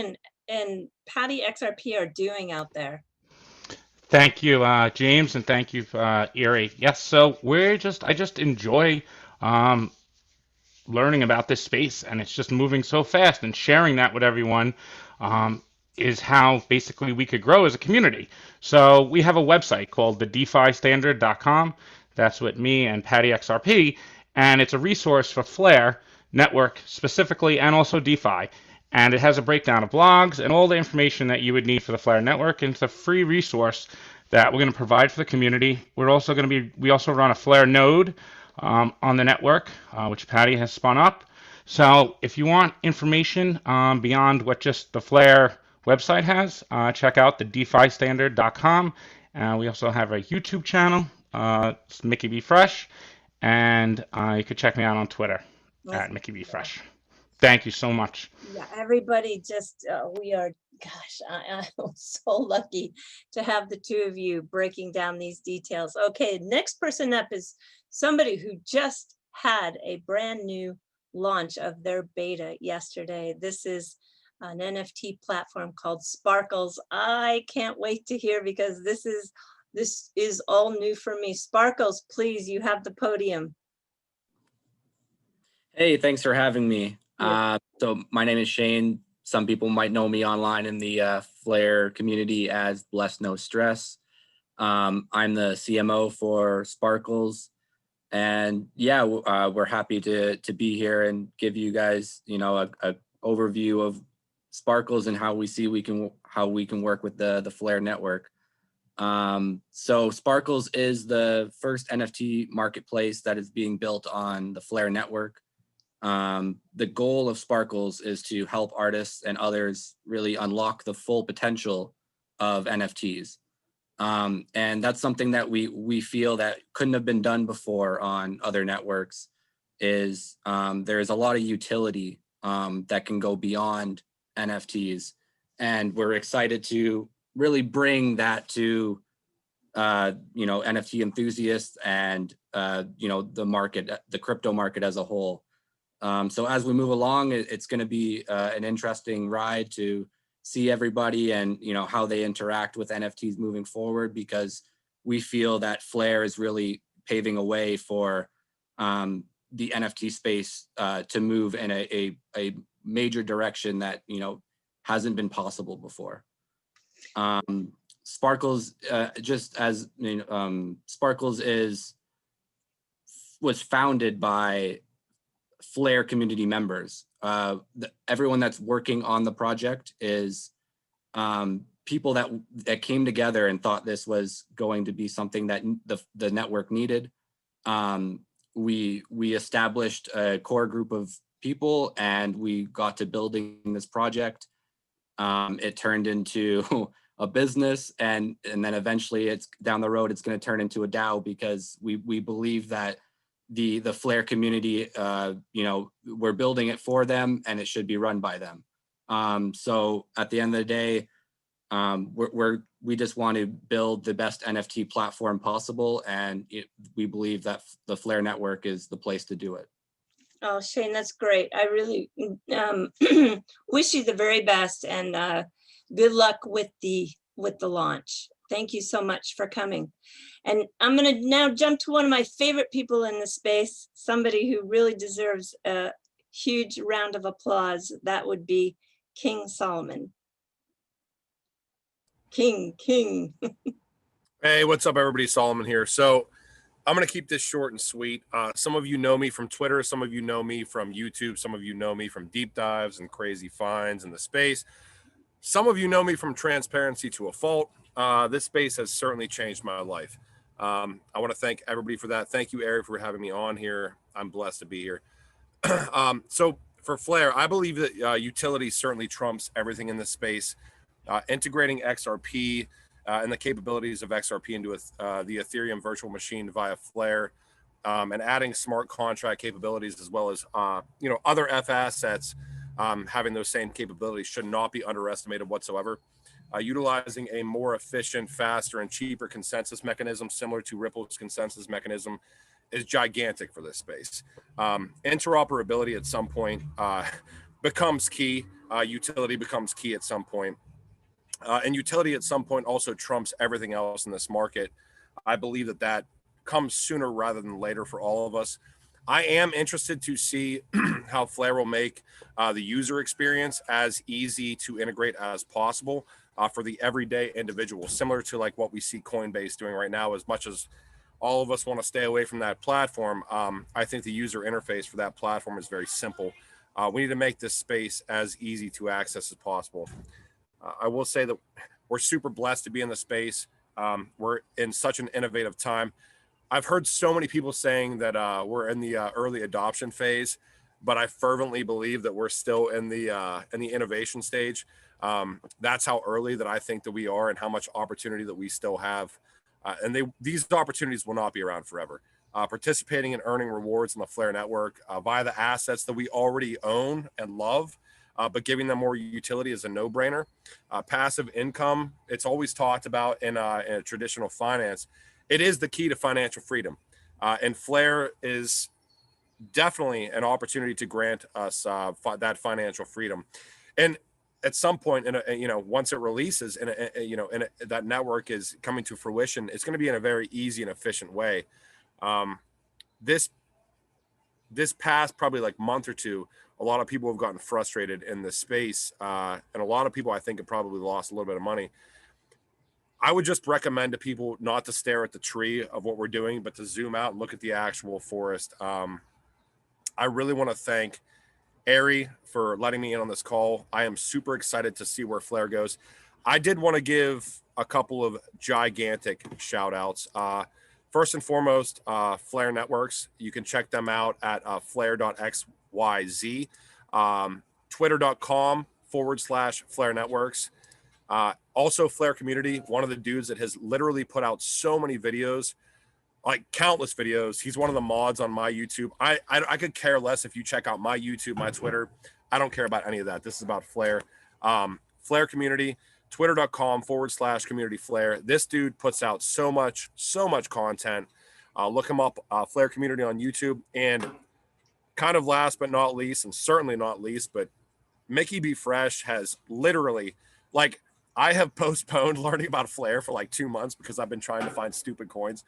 and Patty XRP are doing out there. Thank you, James, and thank you, Erie. Yes, so I just enjoy learning about this space, and it's just moving so fast, and sharing that with everyone is how basically we could grow as a community. So we have a website called the DeFiStandard.com. That's with me and Patty XRP, and it's a resource for Flare network specifically, and also DeFi. And it has a breakdown of blogs and all the information that you would need for the Flare network. And it's a free resource that we're going to provide for the community. We also run a Flare node on the network, which Patty has spun up. So if you want information beyond what just the Flare website has, check out the DeFiStandard.com. We also have a YouTube channel, it's Mickey B. Fresh. And you could check me out on Twitter at Mickey B. Fresh. Thank you so much. Yeah, everybody just, we are, gosh, I'm so lucky to have the two of you breaking down these details. Okay, next person up is somebody who just had a brand new launch of their beta yesterday. This is an NFT platform called Sparkles. I can't wait to hear, because this is all new for me. Sparkles, please, you have the podium. Hey, thanks for having me. So my name is Shane. Some people might know me online in the Flare community as Bless No Stress. I'm the CMO for Sparkles. And yeah, we're happy to be here and give you guys, a overview of Sparkles and how we see we can work with the Flare network. So Sparkles is the first NFT marketplace that is being built on the Flare network. The goal of Sparkles is to help artists and others really unlock the full potential of NFTs. And that's something that we feel that couldn't have been done before on other networks. Is there's a lot of utility that can go beyond NFTs, and we're excited to really bring that to NFT enthusiasts and, the market, the crypto market as a whole. So as we move along, it's going to be an interesting ride to see everybody and, how they interact with NFTs moving forward, because we feel that Flare is really paving a way for the NFT space to move in a major direction that, hasn't been possible before. Sparkles, Sparkles was founded by Flare community members. Everyone that's working on the project is people that came together and thought this was going to be something that the network needed. We established a core group of people and we got to building this project. It turned into a business, and then eventually it's down the road, it's going to turn into a DAO, because we believe that the Flare community, we're building it for them and it should be run by them. So at the end of the day, we just want to build the best NFT platform possible, and we believe that the Flare network is the place to do it. Oh, Shane, that's great. I really wish you the very best, and good luck with the launch. Thank you so much for coming. And I'm going to now jump to one of my favorite people in the space, somebody who really deserves a huge round of applause. That would be King Solomon. King. Hey, what's up, everybody? Solomon here. So I'm going to keep this short and sweet. Some of you know me from Twitter. Some of you know me from YouTube. Some of you know me from deep dives and crazy finds in the space. Some of you know me from transparency to a fault. This space has certainly changed my life. I want to thank everybody for that. Thank you, Eric, for having me on here. I'm blessed to be here. So for Flare, I believe that utility certainly trumps everything in this space. Integrating XRP and the capabilities of XRP into the Ethereum virtual machine via Flare, and adding smart contract capabilities, as well as other F assets having those same capabilities, should not be underestimated whatsoever. Utilizing a more efficient, faster, and cheaper consensus mechanism similar to Ripple's consensus mechanism is gigantic for this space. Interoperability at some point becomes key. Utility becomes key at some point. And utility at some point also trumps everything else in this market. I believe that comes sooner rather than later for all of us. I am interested to see how Flare will make the user experience as easy to integrate as possible for the everyday individual, similar to like what we see Coinbase doing right now. As much as all of us want to stay away from that platform, I think the user interface for that platform is very simple. We need to make this space as easy to access as possible. I will say that we're super blessed to be in the space. We're in such an innovative time. I've heard so many people saying that we're in the early adoption phase, but I fervently believe that we're still in the innovation stage. That's how early that I think that we are, and how much opportunity that we still have. And these opportunities will not be around forever. Participating and earning rewards in the Flare network via the assets that we already own and love, but giving them more utility is a no-brainer. Passive income, it's always talked about in a traditional finance. It is the key to financial freedom. And Flare is definitely an opportunity to grant us that financial freedom. And at some point, once it releases, and that network is coming to fruition, it's going to be in a very easy and efficient way. This past probably like month or two, a lot of people have gotten frustrated in this space, and a lot of people I think have probably lost a little bit of money. I would just recommend to people not to stare at the tree of what we're doing, but to zoom out and look at the actual forest. I really want to thank Ari for letting me in on this call. I am super excited to see where Flare goes. I did want to give a couple of gigantic shout outs. First and foremost, Flare Networks. You can check them out at flare.xyz, twitter.com/Flare Networks. Also Flare community, one of the dudes that has literally put out so many videos, like countless videos. He's one of the mods on my YouTube. I could care less if you check out my YouTube, my Twitter. I don't care about any of that. This is about Flare. Flare community. twitter.com/community Flare. This dude puts out so much content. Look him up, Flare Community on YouTube. And kind of last but not least, and certainly not least, but Mickey B. Fresh has literally, like, I have postponed learning about Flare for like 2 months because I've been trying to find stupid coins.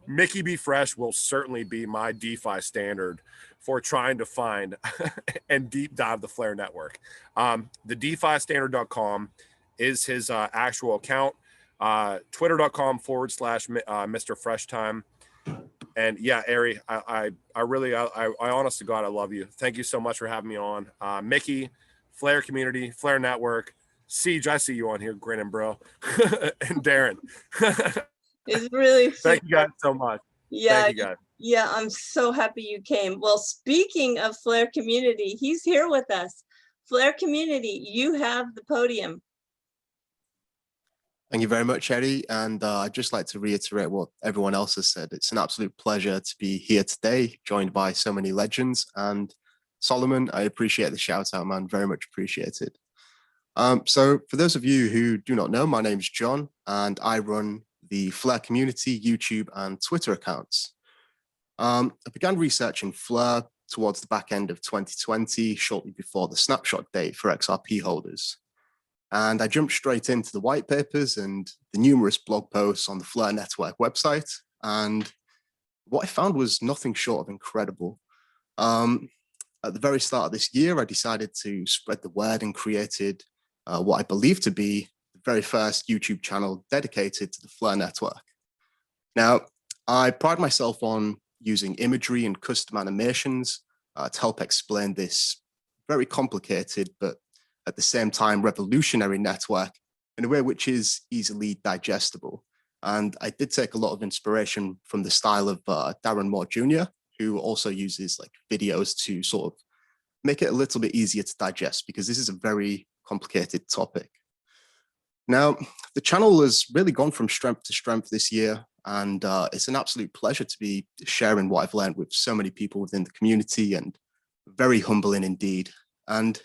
Mickey B. Fresh will certainly be my DeFi standard for trying to find and deep dive the Flare network. The DeFiStandard.com is his actual account. Twitter.com/Mr. Fresh Time. And yeah, Ari, I honest to God, I love you. Thank you so much for having me on. Mickey, Flare Community, Flare Network, Siege, I see you on here, grinning, bro. And Darren. It's really Thank you guys so much. Yeah, Thank you guys. yeah, I'm so happy you came. Well, speaking of Flare Community, he's here with us. Flare Community, you have the podium. Thank you very much, Eddie. And I'd just like to reiterate what everyone else has said. It's an absolute pleasure to be here today, joined by so many legends. And Solomon, I appreciate the shout out, man. Very much appreciated. So for those of you who do not know, my name is John, and I run the Flare Community YouTube and Twitter accounts. I began researching Flare towards the back end of 2020, shortly before the snapshot date for XRP holders. And I jumped straight into the white papers and the numerous blog posts on the Flare Network website. And what I found was nothing short of incredible. At the very start of this year, I decided to spread the word and created what I believe to be the very first YouTube channel dedicated to the Flare Network. Now, I pride myself on using imagery and custom animations to help explain this very complicated, but at the same time revolutionary network in a way which is easily digestible. And I did take a lot of inspiration from the style of Darren Moore Jr., who also uses like videos to sort of make it a little bit easier to digest, because this is a very complicated topic. Now, the channel has really gone from strength to strength this year, and it's an absolute pleasure to be sharing what I've learned with so many people within the community, and very humbling indeed. And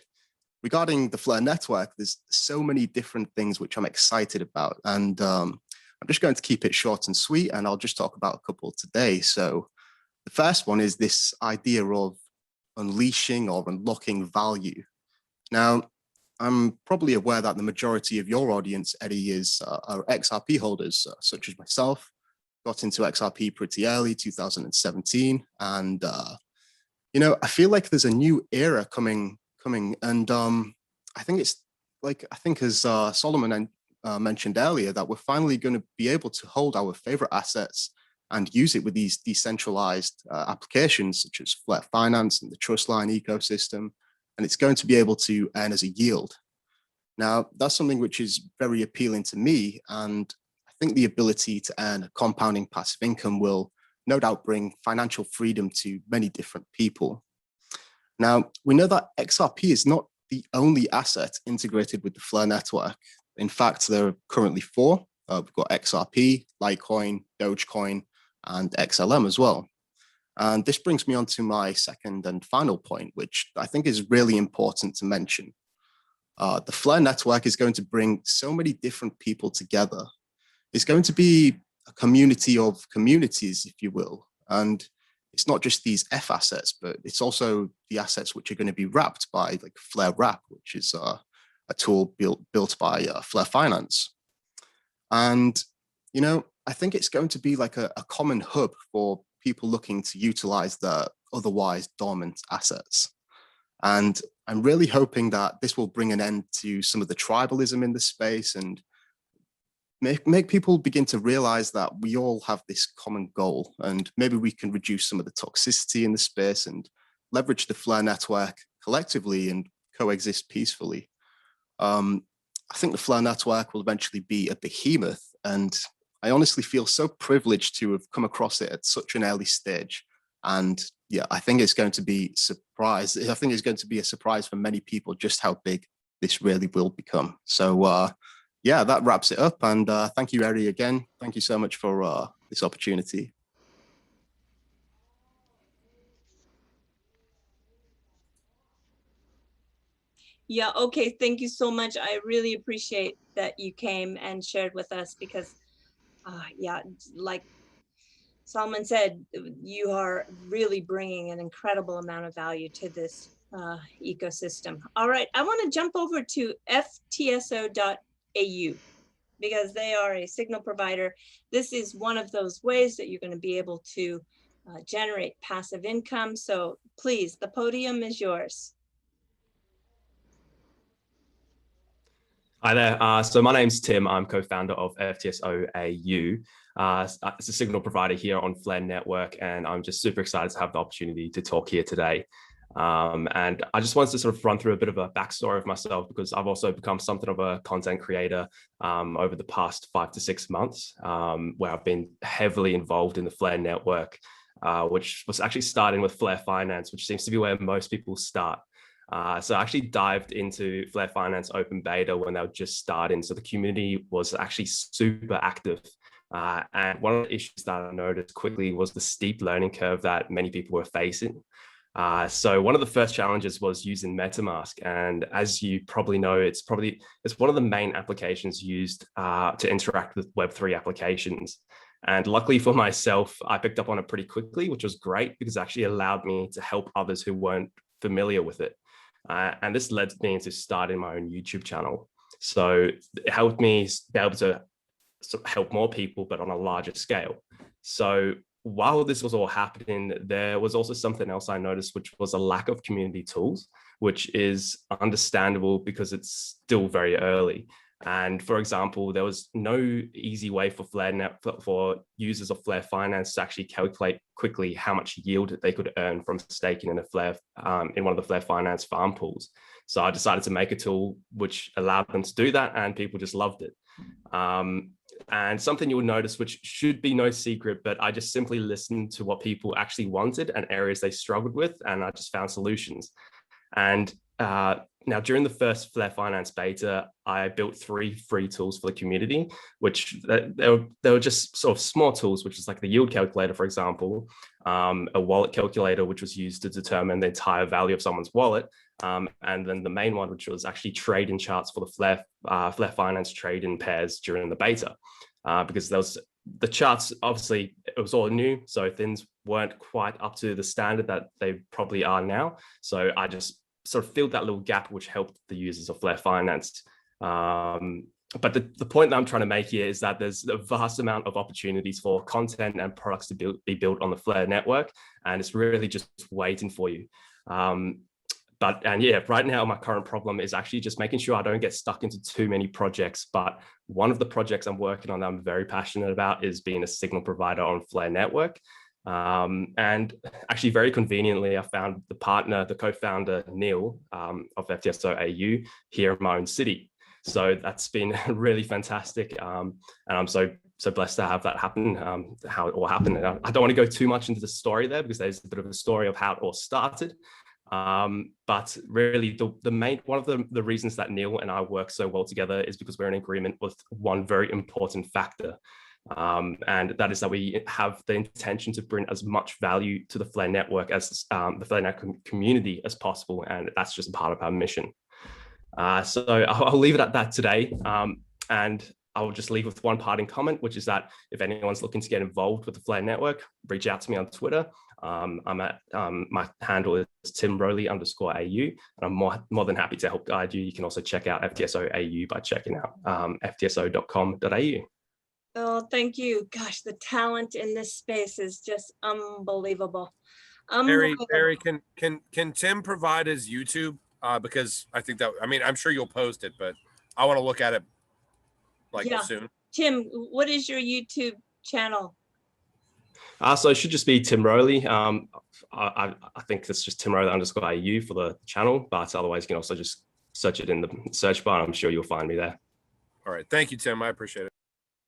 regarding the Flare network, there's so many different things which I'm excited about, and I'm just going to keep it short and sweet, and I'll just talk about a couple today. So the first one is this idea of unleashing or unlocking value. Now, I'm probably aware that the majority of your audience, Eddie, are XRP holders, such as myself. Got into XRP pretty early, 2017, and you know, I feel like there's a new era coming, and I think it's like, I think as Solomon mentioned earlier, that we're finally going to be able to hold our favorite assets and use it with these decentralized applications such as Flare Finance and the Trustline ecosystem, and it's going to be able to earn as a yield. Now, that's something which is very appealing to me, and I think the ability to earn a compounding passive income will no doubt bring financial freedom to many different people. Now, we know that XRP is not the only asset integrated with the Flare network. In fact, there are currently 4. We've got XRP, Litecoin, Dogecoin, and XLM as well. And this brings me on to my second and final point, which I think is really important to mention. The Flare network is going to bring so many different people together. It's going to be a community of communities, if you will. And it's not just these F assets, but it's also the assets which are going to be wrapped by like Flare Wrap, which is a tool built by Flare Finance. And, you know, I think it's going to be like a common hub for people looking to utilize their otherwise dormant assets. And I'm really hoping that this will bring an end to some of the tribalism in the space and make people begin to realize that we all have this common goal, and maybe we can reduce some of the toxicity in the space and leverage the Flare network collectively and coexist peacefully. I think the Flare network will eventually be a behemoth, and I honestly feel so privileged to have come across it at such an early stage. And yeah, I think it's going to be a surprise for many people just how big this really will become. So yeah, that wraps it up. And thank you, Eri, again. Thank you so much for this opportunity. Yeah, okay, thank you so much. I really appreciate that you came and shared with us because, yeah, like Solomon said, you are really bringing an incredible amount of value to this ecosystem. All right, I want to jump over to FTSOEU because they are a signal provider. This is one of those ways that you're going to be able to generate passive income. So please, the podium is yours. Hi there. So my name's Tim. I'm co-founder of FTSOEU. It's a signal provider here on Flare Network, and I'm just super excited to have the opportunity to talk here today. And I just wanted to sort of run through a bit of a backstory of myself because I've also become something of a content creator over the past 5 to 6 months, where I've been heavily involved in the Flare Network, which was actually starting with Flare Finance, which seems to be where most people start. So I actually dived into Flare Finance open beta when they were just starting. So the community was actually super active. And one of the issues that I noticed quickly was the steep learning curve that many people were facing. So one of the first challenges was using MetaMask. And as you probably know, it's one of the main applications used to interact with Web3 applications. And luckily for myself, I picked up on it pretty quickly, which was great because it actually allowed me to help others who weren't familiar with it. And this led me into starting my own YouTube channel. So it helped me be able to help more people, but on a larger scale. So while this was all happening, there was also something else I noticed, which was a lack of community tools, which is understandable because it's still very early. And for example, there was no easy way for for users of Flare Finance to actually calculate quickly how much yield they could earn from staking in in one of the Flare Finance farm pools. So I decided to make a tool which allowed them to do that, and people just loved it. And something you'll notice, which should be no secret, but I just simply listened to what people actually wanted and areas they struggled with, and I just found solutions. And now, during the first Flare Finance beta, I built 3 free tools for the community, which they were just sort of small tools, which is like the yield calculator, for example, a wallet calculator, which was used to determine the entire value of someone's wallet, and then the main one, which was actually trading charts for the Flare Finance trading pairs during the beta, because there was the charts, obviously, it was all new, so things weren't quite up to the standard that they probably are now. So I just sort of filled that little gap, which helped the users of Flare Finance. But the point that I'm trying to make here is that there's a vast amount of opportunities for content and products to be built on the Flare network, and it's really just waiting for you. And yeah, right now my current problem is actually just making sure I don't get stuck into too many projects. But one of the projects I'm working on that I'm very passionate about is being a signal provider on Flare Network. And actually very conveniently, I found the co-founder, Neil, of FTSOEU here in my own city. So that's been really fantastic. And I'm so blessed to have that happen, how it all happened. I don't want to go too much into the story there because there's a bit of a story of how it all started. But really one of the reasons that Neil and I work so well together is because we're in agreement with one very important factor. And that is that we have the intention to bring as much value to the Flare network as the Flare network community as possible. And that's just part of our mission. So I'll leave it at that today. And I'll just leave with one parting comment, which is that if anyone's looking to get involved with the Flare network, reach out to me on Twitter. I'm at my handle is timrowley_AU, and I'm more than happy to help guide you. You can also check out FTSOEU by checking out ftso.com.au. Oh, thank you. Gosh, the talent in this space is just unbelievable. Harry, can Tim provide his YouTube? Because I think that, I mean, I'm sure you'll post it, but I want to look at it soon. Tim, what is your YouTube channel? So it should just be Tim Rowley. I think it's just Tim Rowley_AU for the channel, but otherwise you can also just search it in the search bar. I'm sure you'll find me there. All right. Thank you, Tim. I appreciate it.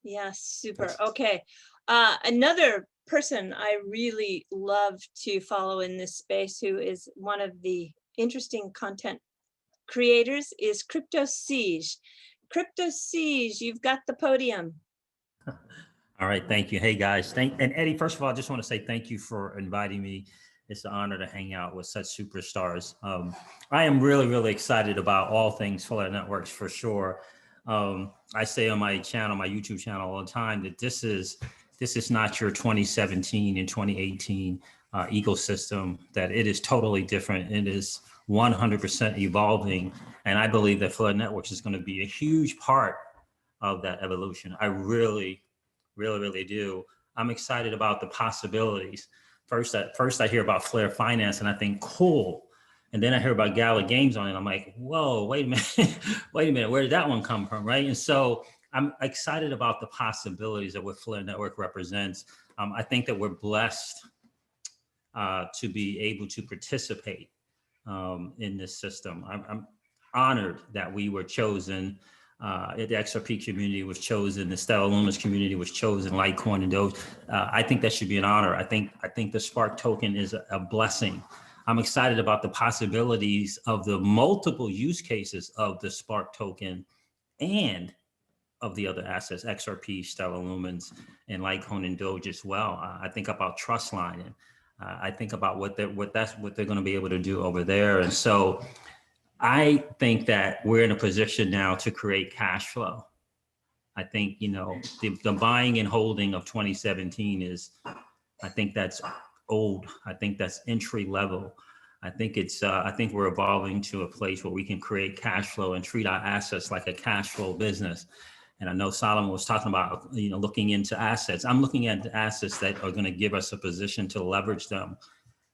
Yeah, super. Okay. Another person I really love to follow in this space, who is one of the interesting content creators, is Crypto Siege. Crypto Siege, you've got the podium. All right, thank you. Hey guys, and Eddie, first of all, I just want to say thank you for inviting me. It's an honor to hang out with such superstars. I am really, really excited about all things Flare Networks for sure. I say on my channel, my YouTube channel all the time, that this is not your 2017 and 2018 ecosystem, that it is totally different. It is 100% evolving. And I believe that Flare Networks is going to be a huge part of that evolution. I really, really, really do. I'm excited about the possibilities. First I hear about Flare Finance and I think, cool. And then I hear about Gala Games on it. I'm like, whoa, wait a minute, wait a minute, where did that one come from, right? And so I'm excited about the possibilities of what Flare Network represents. I think that we're blessed to be able to participate in this system. I'm honored that we were chosen. The XRP community was chosen, the Stellar Lumens community was chosen, Litecoin and Doge. I think that should be an honor. I think the Spark token is a blessing. I'm excited about the possibilities of the multiple use cases of the Spark token and of the other assets, XRP, Stellar Lumens, and Litecoin and Doge as well. I think about Trustline, and I think about what they're going to be able to do over there. And so I think that we're in a position now to create cash flow. I think, you know, the buying and holding of 2017 is, I think that's old. I think that's entry level. I think we're evolving to a place where we can create cash flow and treat our assets like a cash flow business. And I know Solomon was talking about, you know, looking into assets. I'm looking at the assets that are going to give us a position to leverage them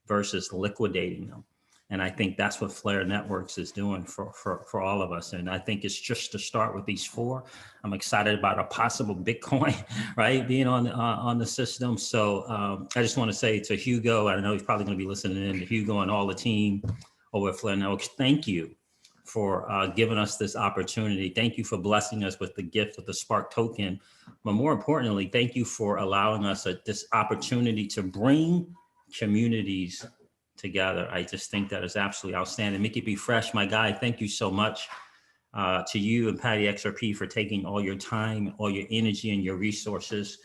versus liquidating them. And I think that's what Flare Networks is doing for all of us. And I think it's just to start with these four. I'm excited about a possible Bitcoin, right, being on the system. So I just want to say to Hugo, I know he's probably going to be listening in, to Hugo and all the team over at Flare Networks, thank you for giving us this opportunity. Thank you for blessing us with the gift of the Spark token. But more importantly, thank you for allowing us this opportunity to bring communities together. I just think that is absolutely outstanding. Mickey B. Fresh, my guy, thank you so much to you and Patty XRP for taking all your time, all your energy and your resources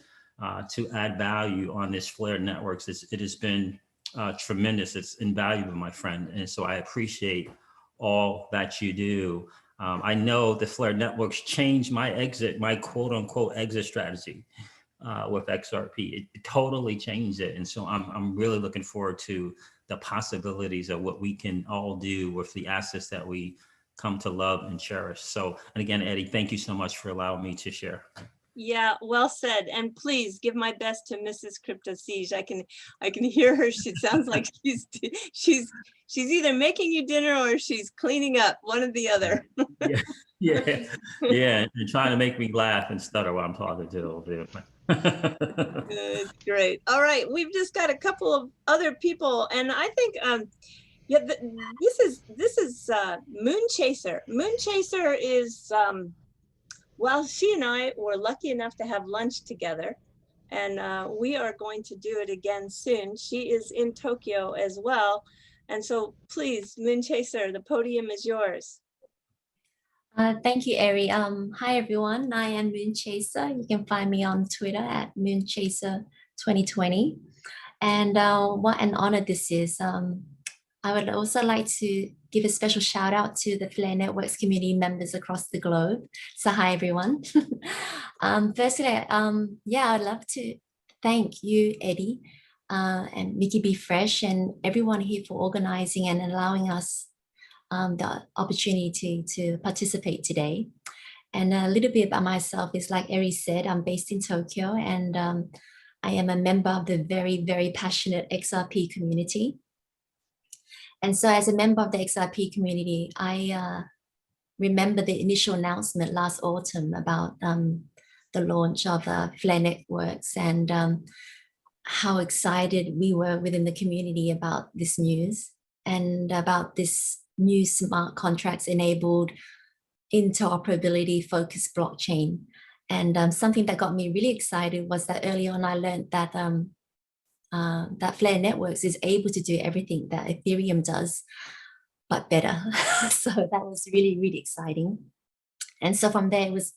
to add value on this Flare Networks. It has been tremendous. It's invaluable, my friend. And so I appreciate all that you do. I know the Flare Networks changed my quote unquote exit strategy with XRP. It totally changed it. And so I'm really looking forward to the possibilities of what we can all do with the assets that we come to love and cherish. So, and again, Eddie, thank you so much for allowing me to share. Yeah, well said. And please give my best to Mrs. Crypto Siege. I can hear her. She sounds like she's either making you dinner or she's cleaning up, one or the other. Yeah, and trying to make me laugh and stutter while I'm talking to her. Good, great. All right, we've just got a couple of other people, and I think yeah, this is Moon Chaser. Moon Chaser is well, she and I were lucky enough to have lunch together, and we are going to do it again soon. She is in Tokyo as well, and so please, Moon Chaser, the podium is yours. Thank you, Ari. Hi, everyone. I am Moon Chaser. You can find me on Twitter at MoonChaser2020. And what an honor this is. I would also like to give a special shout out to the Flare Networks community members across the globe. So hi, everyone. Firstly, yeah, I'd love to thank you, Eddie, and Mickey B. Fresh, and everyone here for organizing and allowing us the opportunity to participate today. And a little bit about myself is, like Eri said, I'm based in Tokyo, and I am a member of the very, very passionate XRP community. And so as a member of the XRP community, I remember the initial announcement last autumn about the launch of Flare Networks, and how excited we were within the community about this news and about this new smart contracts enabled interoperability focused blockchain. And something that got me really excited was that early on I learned that that Flare Networks is able to do everything that Ethereum does, but better. So that was really, really exciting. And so from there, it was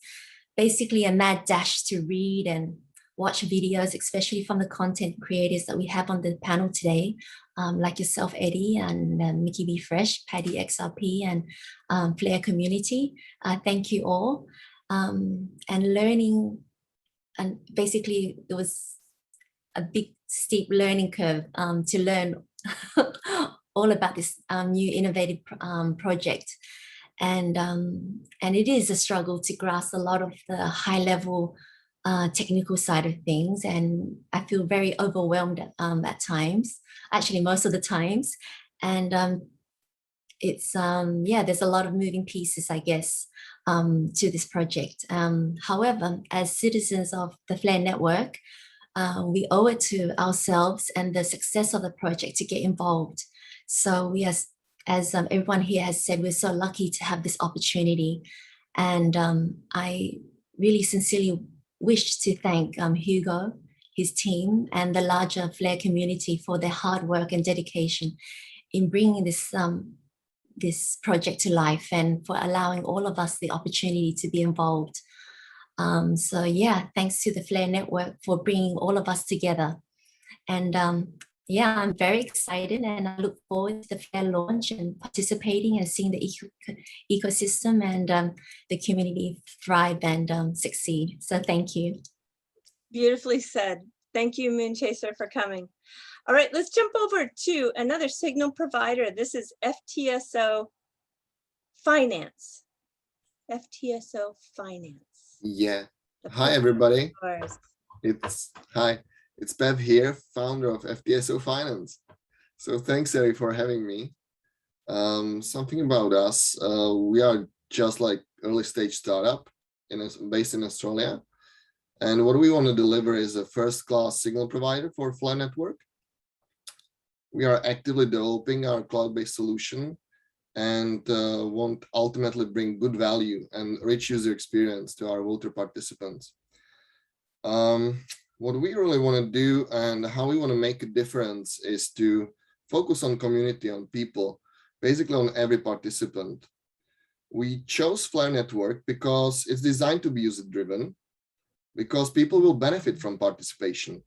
basically a mad dash to read and watch videos, especially from the content creators that we have on the panel today, like yourself, Eddie, and Mickey B. Fresh, Paddy XRP, and Flare community. Thank you all. And learning, and basically there was a big steep learning curve to learn all about this new innovative project. And it is a struggle to grasp a lot of the high level technical side of things. And I feel very overwhelmed at times, actually most of the times. And it's, yeah, there's a lot of moving pieces, I guess, to this project. However, as citizens of the Flare Network, we owe it to ourselves and the success of the project to get involved. So we, as everyone here has said, we're so lucky to have this opportunity. And I really sincerely wish to thank Hugo, his team, and the larger Flare community for their hard work and dedication in bringing this project to life, and for allowing all of us the opportunity to be involved. So yeah, thanks to the Flare Network for bringing all of us together. And yeah, I'm very excited, and I look forward to the Flare launch and participating and seeing the ecosystem and the community thrive and succeed. So thank you. Beautifully said. Thank you, Moonchaser, for coming. All right, let's jump over to another signal provider. This is FTSO Finance. FTSO Finance. Yeah. Hi, everybody. It's Bev here, founder of FTSO Finance. So thanks, Eric, for having me. Something about us. We are just like early stage startup based in Australia. And what we want to deliver is a first-class signal provider for Flare Network. We are actively developing our cloud-based solution and want ultimately bring good value and rich user experience to our voter participants. What we really want to do and how we want to make a difference is to focus on community, on people, basically on every participant. We chose Flare Network because it's designed to be user-driven, because people will benefit from participation.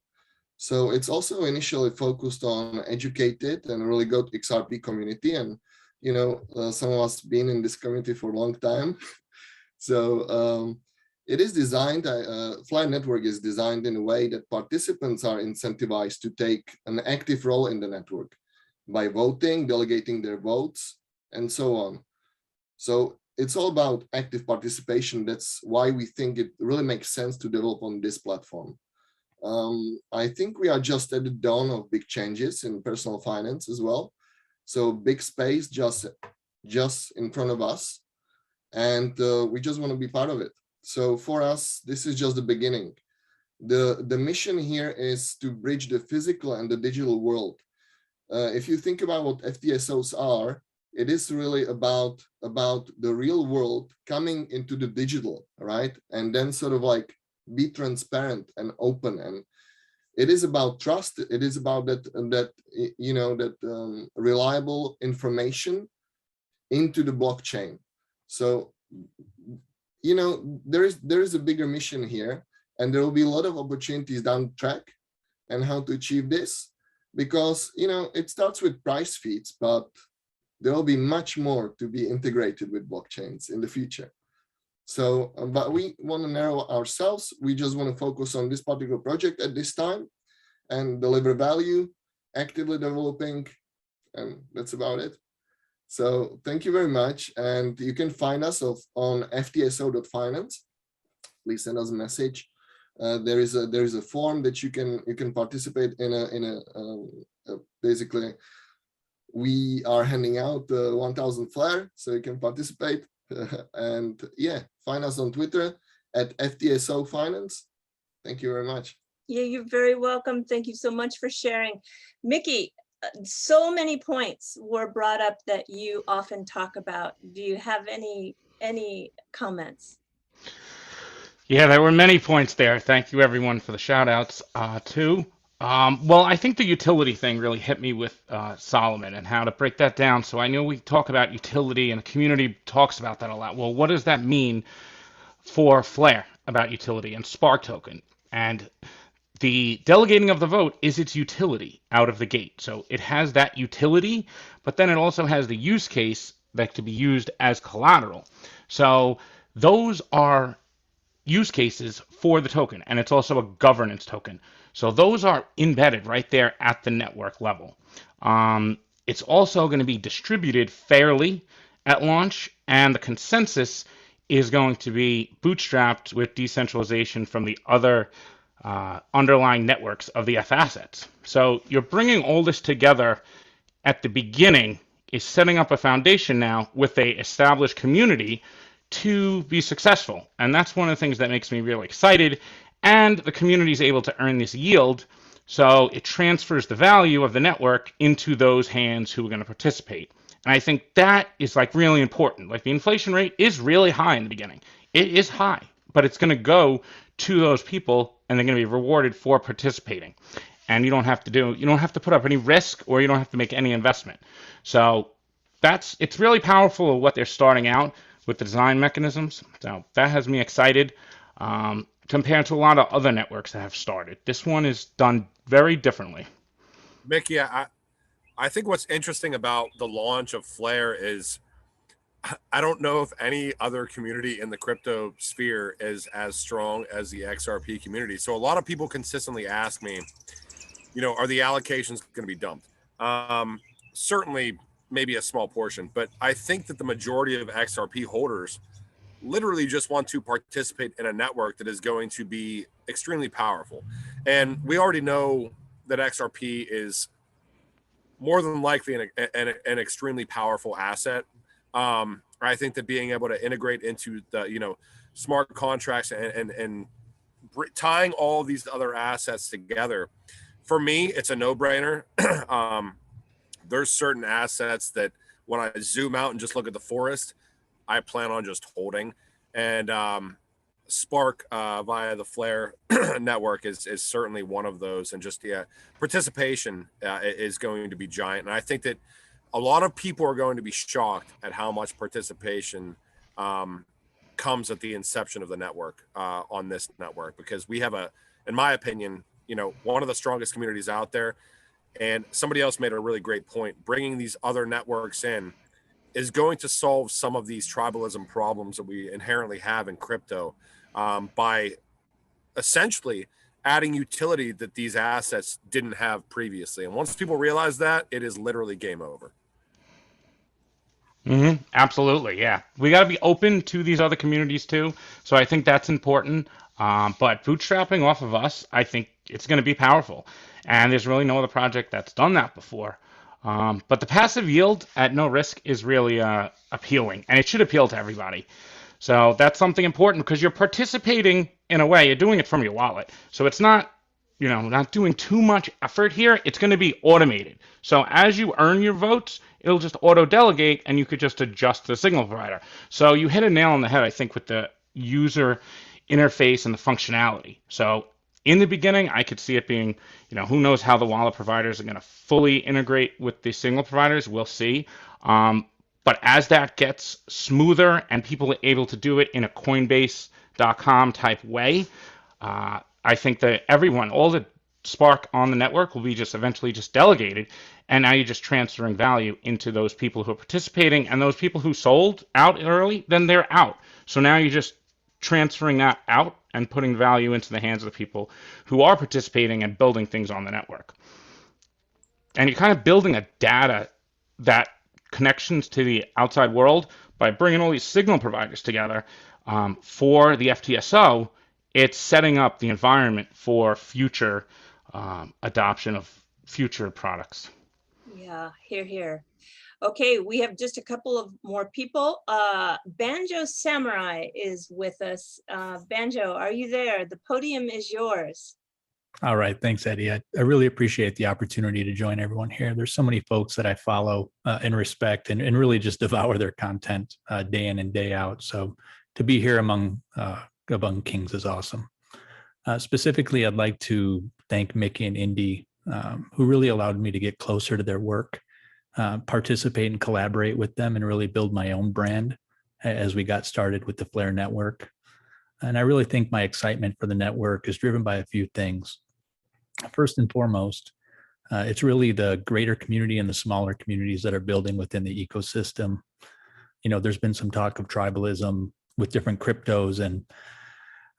So it's also initially focused on educated and really good XRP community. And, you know, some of us been in this community for a long time. So it is designed, Flare Network is designed in a way that participants are incentivized to take an active role in the network by voting, delegating their votes, and so on. So it's all about active participation. That's why we think it really makes sense to develop on this platform. I think we are just at the dawn of big changes in personal finance as well. So big space just in front of us, and we just want to be part of it. So for us, this is just the beginning. The mission here is to bridge the physical and the digital world. If you think about what FTSOs are, it is really about the real world coming into the digital, right? And then sort of like be transparent and open. And it is about trust. It is about that reliable information into the blockchain. So, you know, there is a bigger mission here, and there will be a lot of opportunities down the track and how to achieve this, because, you know, it starts with price feeds, but there will be much more to be integrated with blockchains in the future. So, but we want to narrow ourselves. We just want to focus on this particular project at this time and deliver value, actively developing, and that's about it. So thank you very much. And you can find us on ftso.finance. Please send us a message. There is a form that you can participate in basically we are handing out 1,000 Flare, so you can participate. And yeah, find us on Twitter at FTSO Finance. Thank you very much. Yeah, you're very welcome. Thank you so much for sharing. Mickey, so many points were brought up that you often talk about. Do you have any comments? Yeah, there were many points there. Thank you everyone for the shout outs too. Well, I think the utility thing really hit me with Solomon and how to break that down. So I know we talk about utility and the community talks about that a lot. Well, what does that mean for Flare about utility and Spark token? And the delegating of the vote is its utility out of the gate. So it has that utility, but then it also has the use case that could be used as collateral. So those are use cases for the token, and it's also a governance token. So those are embedded right there at the network level. It's also going to be distributed fairly at launch, and the consensus is going to be bootstrapped with decentralization from the other underlying networks of the F assets. So you're bringing all this together at the beginning, is setting up a foundation now with a established community to be successful. And that's one of the things that makes me really excited. And the community is able to earn this yield, so it transfers the value of the network into those hands who are going to participate. And I think that is like really important. Like the inflation rate is really high in the beginning. It is high, but it's going to go to those people and they're going to be rewarded for participating. And you don't have to put up any risk, or you don't have to make any investment. So it's really powerful what they're starting out with the design mechanisms. So that has me excited compared to a lot of other networks that have started. This one is done very differently. Mickey, I think what's interesting about the launch of Flare is I don't know if any other community in the crypto sphere is as strong as the XRP community. So a lot of people consistently ask me, are the allocations going to be dumped? Certainly, maybe a small portion, but I think that the majority of XRP holders literally just want to participate in a network that is going to be extremely powerful. And we already know that XRP is more than likely an extremely powerful asset. I think that being able to integrate into the, smart contracts and tying all these other assets together, for me, it's a no-brainer. There's certain assets that when I zoom out and just look at the forest, I plan on just holding. And Spark via the Flare network is certainly one of those. And just, participation is going to be giant. And I think that a lot of people are going to be shocked at how much participation comes at the inception of the network on this network, because we have in my opinion, one of the strongest communities out there. And somebody else made a really great point. Bringing these other networks in is going to solve some of these tribalism problems that we inherently have in crypto by essentially adding utility that these assets didn't have previously. And once people realize that, it is literally game over. Absolutely, yeah. We got to be open to these other communities too. So I think that's important. But bootstrapping off of us, I think it's going to be powerful. And there's really no other project that's done that before. But the passive yield at no risk is really appealing, and it should appeal to everybody. So that's something important, because you're participating in a way, you're doing it from your wallet. So it's not, not doing too much effort here. It's going to be automated. So as you earn your votes, it'll just auto-delegate, and you could just adjust the signal provider. So you hit a nail on the head, I think, with the user interface and the functionality. So in the beginning, I could see it being, who knows how the wallet providers are going to fully integrate with the signal providers. We'll see. But as that gets smoother and people are able to do it in a Coinbase.com type way, I think that all the Spark on the network will be just eventually just delegated. And now you're just transferring value into those people who are participating, and those people who sold out early, then they're out. So now you're just transferring that out and putting value into the hands of the people who are participating and building things on the network. And you're kind of building a data that connections to the outside world by bringing all these signal providers together for the FTSO. It's setting up the environment for future adoption of future products. Yeah, here. Okay, we have just a couple of more people. Banjo Samurai is with us. Banjo, are you there? The podium is yours. All right, thanks, Eddie. I really appreciate the opportunity to join everyone here. There's so many folks that I follow and respect and really just devour their content day in and day out. So to be here among kings is awesome. Specifically, I'd like to thank Mickey and Indy, who really allowed me to get closer to their work, participate and collaborate with them, and really build my own brand as we got started with the Flare network. And I really think my excitement for the network is driven by a few things. First and foremost, it's really the greater community and the smaller communities that are building within the ecosystem. There's been some talk of tribalism with different cryptos, and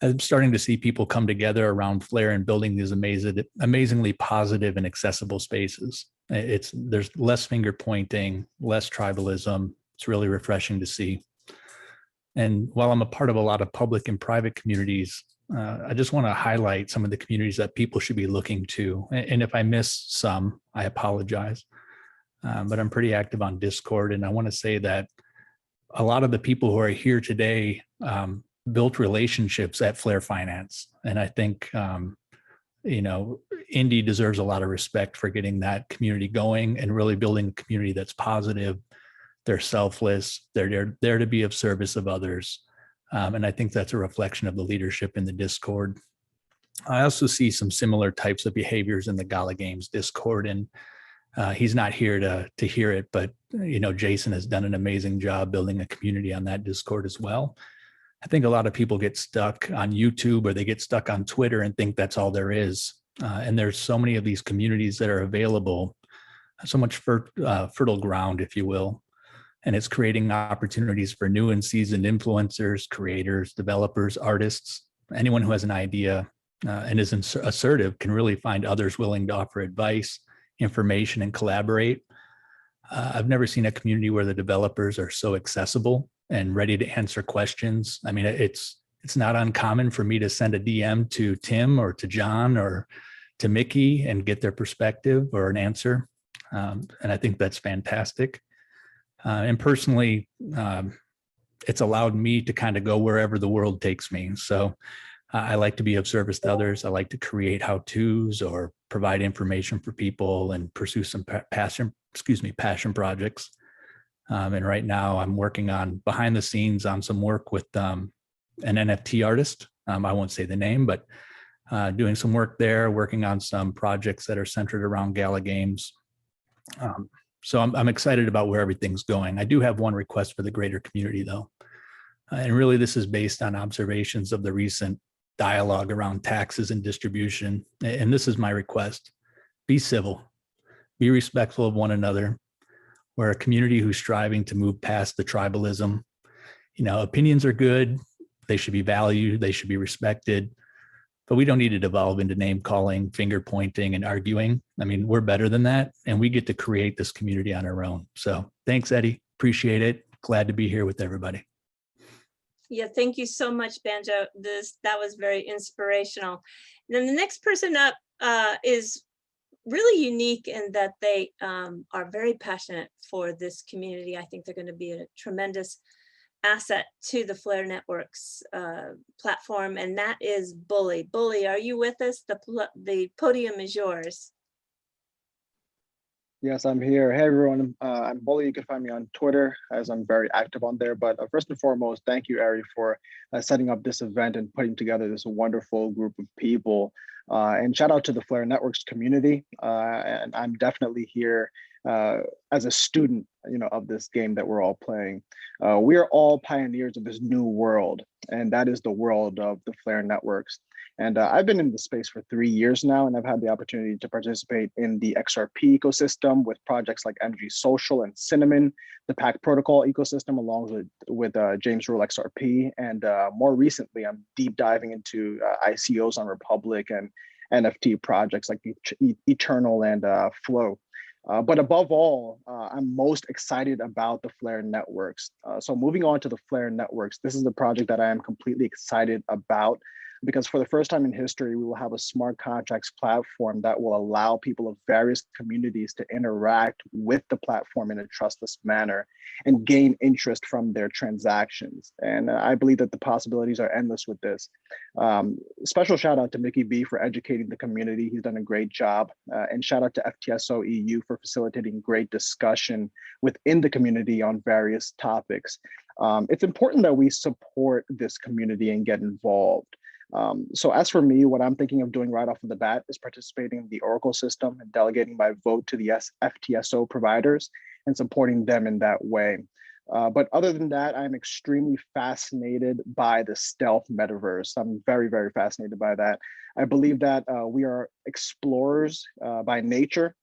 I'm starting to see people come together around Flare and building these amazingly positive and accessible spaces. There's less finger pointing, less tribalism. It's really refreshing to see. And while I'm a part of a lot of public and private communities, I just want to highlight some of the communities that people should be looking to. And if I miss some, I apologize. But I'm pretty active on Discord. And I want to say that a lot of the people who are here today built relationships at Flare Finance. And I think, Indy deserves a lot of respect for getting that community going and really building a community that's positive. They're selfless. They're there to be of service of others. And I think that's a reflection of the leadership in the Discord. I also see some similar types of behaviors in the Gala Games Discord, and he's not here to hear it, but Jason has done an amazing job building a community on that Discord as well. I think a lot of people get stuck on YouTube or they get stuck on Twitter and think that's all there is. And there's so many of these communities that are available, so much fertile ground, if you will. And it's creating opportunities for new and seasoned influencers, creators, developers, artists. Anyone who has an idea and is assertive can really find others willing to offer advice, information, and collaborate. I've never seen a community where the developers are so accessible and ready to answer questions. I mean, it's not uncommon for me to send a DM to Tim or to John or to Mickey and get their perspective or an answer. And I think that's fantastic. And personally, it's allowed me to kind of go wherever the world takes me. So I like to be of service to others. I like to create how-tos or provide information for people and pursue some passion projects. And right now I'm working on behind the scenes on some work with an NFT artist. I won't say the name, but doing some work there, working on some projects that are centered around Gala Games. So I'm excited about where everything's going. I do have one request for the greater community, though. And really, this is based on observations of the recent dialogue around taxes and distribution. And this is my request. Be civil. Be respectful of one another. We're a community who's striving to move past the tribalism. Opinions are good. They should be valued. They should be respected. But we don't need to devolve into name calling, finger pointing, and arguing. I mean, we're better than that, and we get to create this community on our own. So thanks, Eddie. Appreciate it. Glad to be here with everybody. Yeah, thank you so much, Banjo. That was very inspirational. And then the next person up is really unique in that they are very passionate for this community. I think they're going to be a tremendous asset to the Flare Networks platform, and that is Bully. Bully, are you with us? The podium is yours. Yes, I'm here. Hey, everyone. I'm Bully. You can find me on Twitter, as I'm very active on there. But first and foremost, thank you, Ari, for setting up this event and putting together this wonderful group of people. And shout out to the Flare Networks community. And I'm definitely here as a student, of this game that we're all playing. We are all pioneers of this new world, and that is the world of the Flare Networks. And I've been in the space for 3 years now, and I've had the opportunity to participate in the XRP ecosystem with projects like Energy Social and Cinnamon, the Pack Protocol ecosystem, along with James Rule XRP. And more recently, I'm deep diving into ICOs on Republic and NFT projects like Eternal and Flow. But above all, I'm most excited about the Flare Networks. So moving on to the Flare Networks, this is a project that I am completely excited about, because for the first time in history, we will have a smart contracts platform that will allow people of various communities to interact with the platform in a trustless manner and gain interest from their transactions. And I believe that the possibilities are endless with this. Special shout out to Mickey B for educating the community. He's done a great job. And shout out to FTSOEU for facilitating great discussion within the community on various topics. It's important that we support this community and get involved. So as for me, what I'm thinking of doing right off of the bat is participating in the Oracle system and delegating my vote to the FTSO providers and supporting them in that way. But other than that, I'm extremely fascinated by the stealth metaverse. I'm very, very fascinated by that. I believe that we are explorers by nature.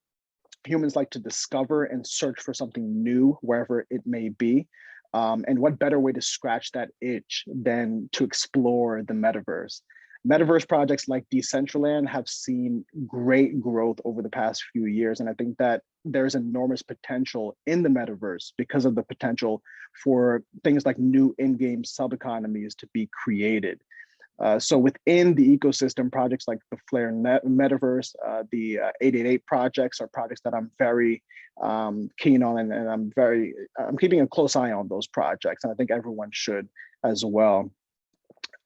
Humans like to discover and search for something new wherever it may be. And what better way to scratch that itch than to explore the metaverse? Metaverse projects like Decentraland have seen great growth over the past few years. And I think that there's enormous potential in the metaverse because of the potential for things like new in-game sub-economies to be created. So within the ecosystem, projects like the Metaverse, the 888 projects are projects that I'm very keen on, and I'm keeping a close eye on those projects, and I think everyone should as well.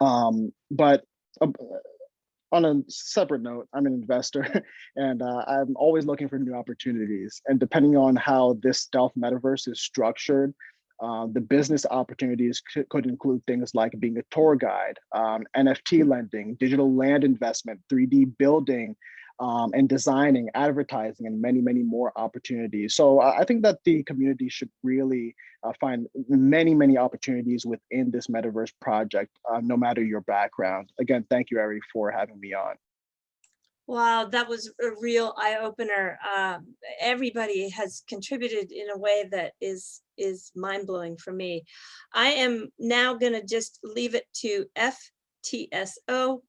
But on a separate note, I'm an investor, and I'm always looking for new opportunities. And depending on how this stealth metaverse is structured, the business opportunities could include things like being a tour guide, NFT lending, digital land investment, 3D building, and designing, advertising, and many, many more opportunities. So I think that the community should really find many, many opportunities within this metaverse project, no matter your background. Again, thank you, Ari, for having me on. Wow, that was a real eye-opener. Everybody has contributed in a way that is mind-blowing for me. I am now going to just leave it to FTSO,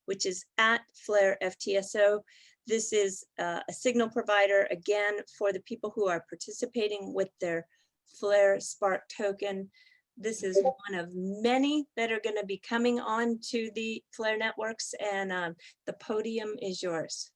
which is at Flare FTSO. This is a signal provider, again, for the people who are participating with their Flare Spark token. This is one of many that are going to be coming on to the Flare networks, and the podium is yours.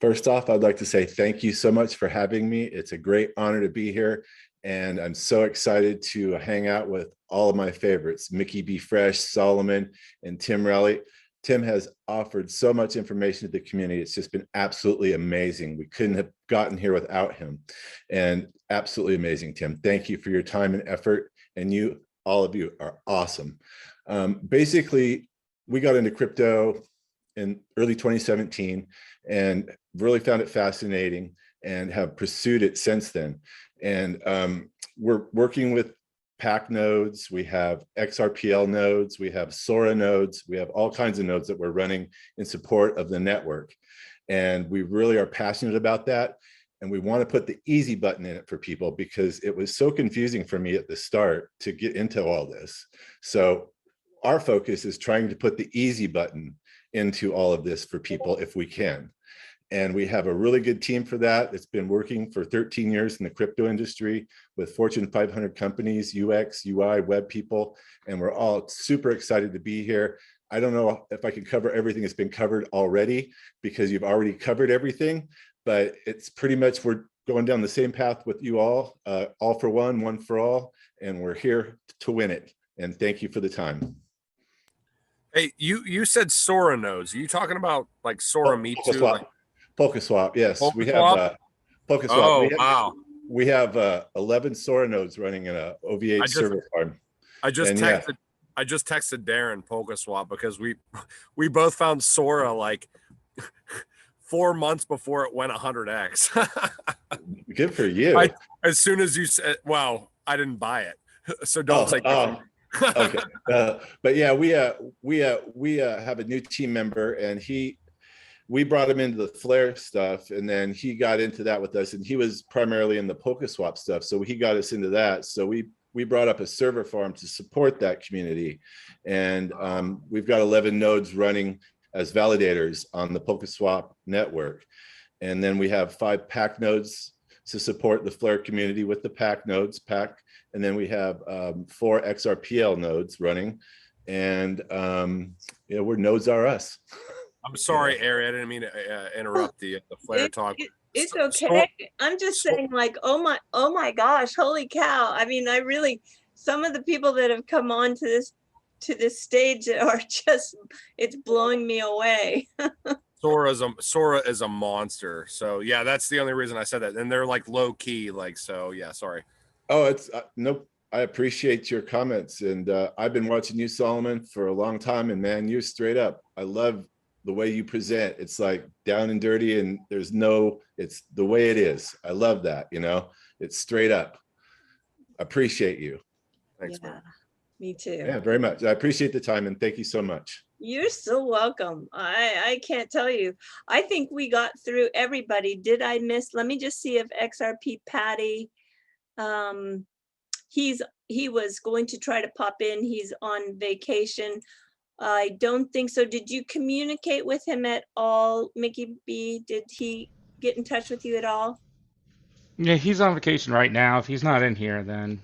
First off, I'd like to say thank you so much for having me. It's a great honor to be here, and I'm so excited to hang out with all of my favorites, Mickey B. Fresh, Solomon, and Tim Raleigh. Tim has offered so much information to the community. It's just been absolutely amazing. We couldn't have gotten here without him, and absolutely amazing, Tim. Thank you for your time and effort. And you, all of you, are awesome. Basically, we got into crypto in early 2017 and really found it fascinating and have pursued it since then. And we're working with PAC nodes, we have XRPL nodes, we have Sora nodes, we have all kinds of nodes that we're running in support of the network. And we really are passionate about that. And we want to put the easy button in it for people because it was so confusing for me at the start to get into all this. So our focus is trying to put the easy button into all of this for people if we can. And we have a really good team for that. It's been working for 13 years in the crypto industry with Fortune 500 companies, UX, UI, web people, and we're all super excited to be here. I don't know if I can cover everything that's been covered already because you've already covered everything, but it's pretty much we're going down the same path with you all for one for all, and we're here to win it. And thank you for the time. Hey, you said Sora nodes. Are you talking about like Sora Me Too? Like PolkaSwap, yes. Polka we swap? have PolkaSwap. Oh, wow. We have 11 Sora nodes running in a OVH server farm. I just texted Darren PolkaSwap because we both found Sora like 4 months before it went 100x. Good for you. As soon as you said, well, I didn't buy it, so don't take it. Okay. But yeah, we have a new team member, and we brought him into the Flare stuff, and then he got into that with us, and he was primarily in the PolkaSwap stuff, so he got us into that. So we brought up a server farm to support that community, and we've got 11 nodes running as validators on the PolkaSwap network. And then we have 5 PAC nodes to support the Flare community with the PAC nodes, and then we have 4 XRPL nodes running, and yeah, we're nodes are us. I'm sorry, Ari, I didn't mean to interrupt the Flare talk. It's okay. I'm just saying, like, oh my gosh, holy cow. I mean, some of the people that have come on to this stage are just, it's blowing me away. Sora is a monster. So yeah, that's the only reason I said that. And they're like low key, like, so yeah, sorry. Oh, it's nope. I appreciate your comments, and I've been watching you, Solomon, for a long time, and man, you're straight up. I love the way you present. It's like down and dirty, and it's the way it is. I love that, it's straight up. appreciate you. Thanks, yeah, man. me too. Yeah, very much. I appreciate the time, and thank you so much. You're so welcome. I can't tell you. I think we got through everybody. Did I miss? Let me just see if XRP Patty, he was going to try to pop in. He's on vacation. I don't think so. Did you communicate with him at all, Mickey B? Did he get in touch with you at all? Yeah, he's on vacation right now. If he's not in here, then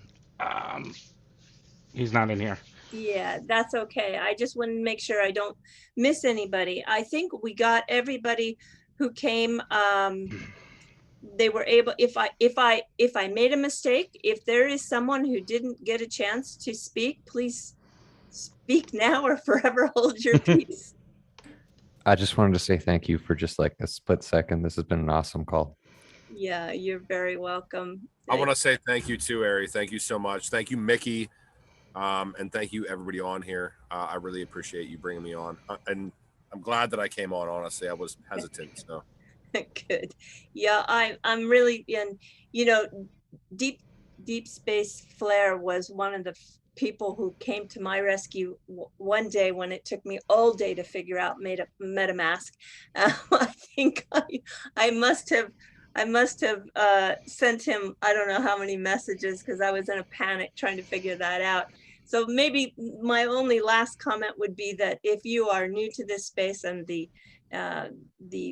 he's not in here. Yeah, that's okay. I just want to make sure I don't miss anybody. I think we got everybody who came. They were able, if I made a mistake, if there is someone who didn't get a chance to speak, please speak now or forever hold your peace. I just wanted to say thank you for just like a split second. This has been an awesome call. Yeah, you're very welcome. I want to say thank you too, Ari. Thank you so much. Thank you, Mickey. And thank you everybody on here. I really appreciate you bringing me on. And I'm glad that I came on, honestly. I was hesitant, so. Good. Yeah, I'm really, and you know, Deep Space Flare was one of the people who came to my rescue one day when it took me all day to figure out MetaMask. I think I must have sent him, I don't know how many messages, because I was in a panic trying to figure that out. So maybe my only last comment would be that if you are new to this space and the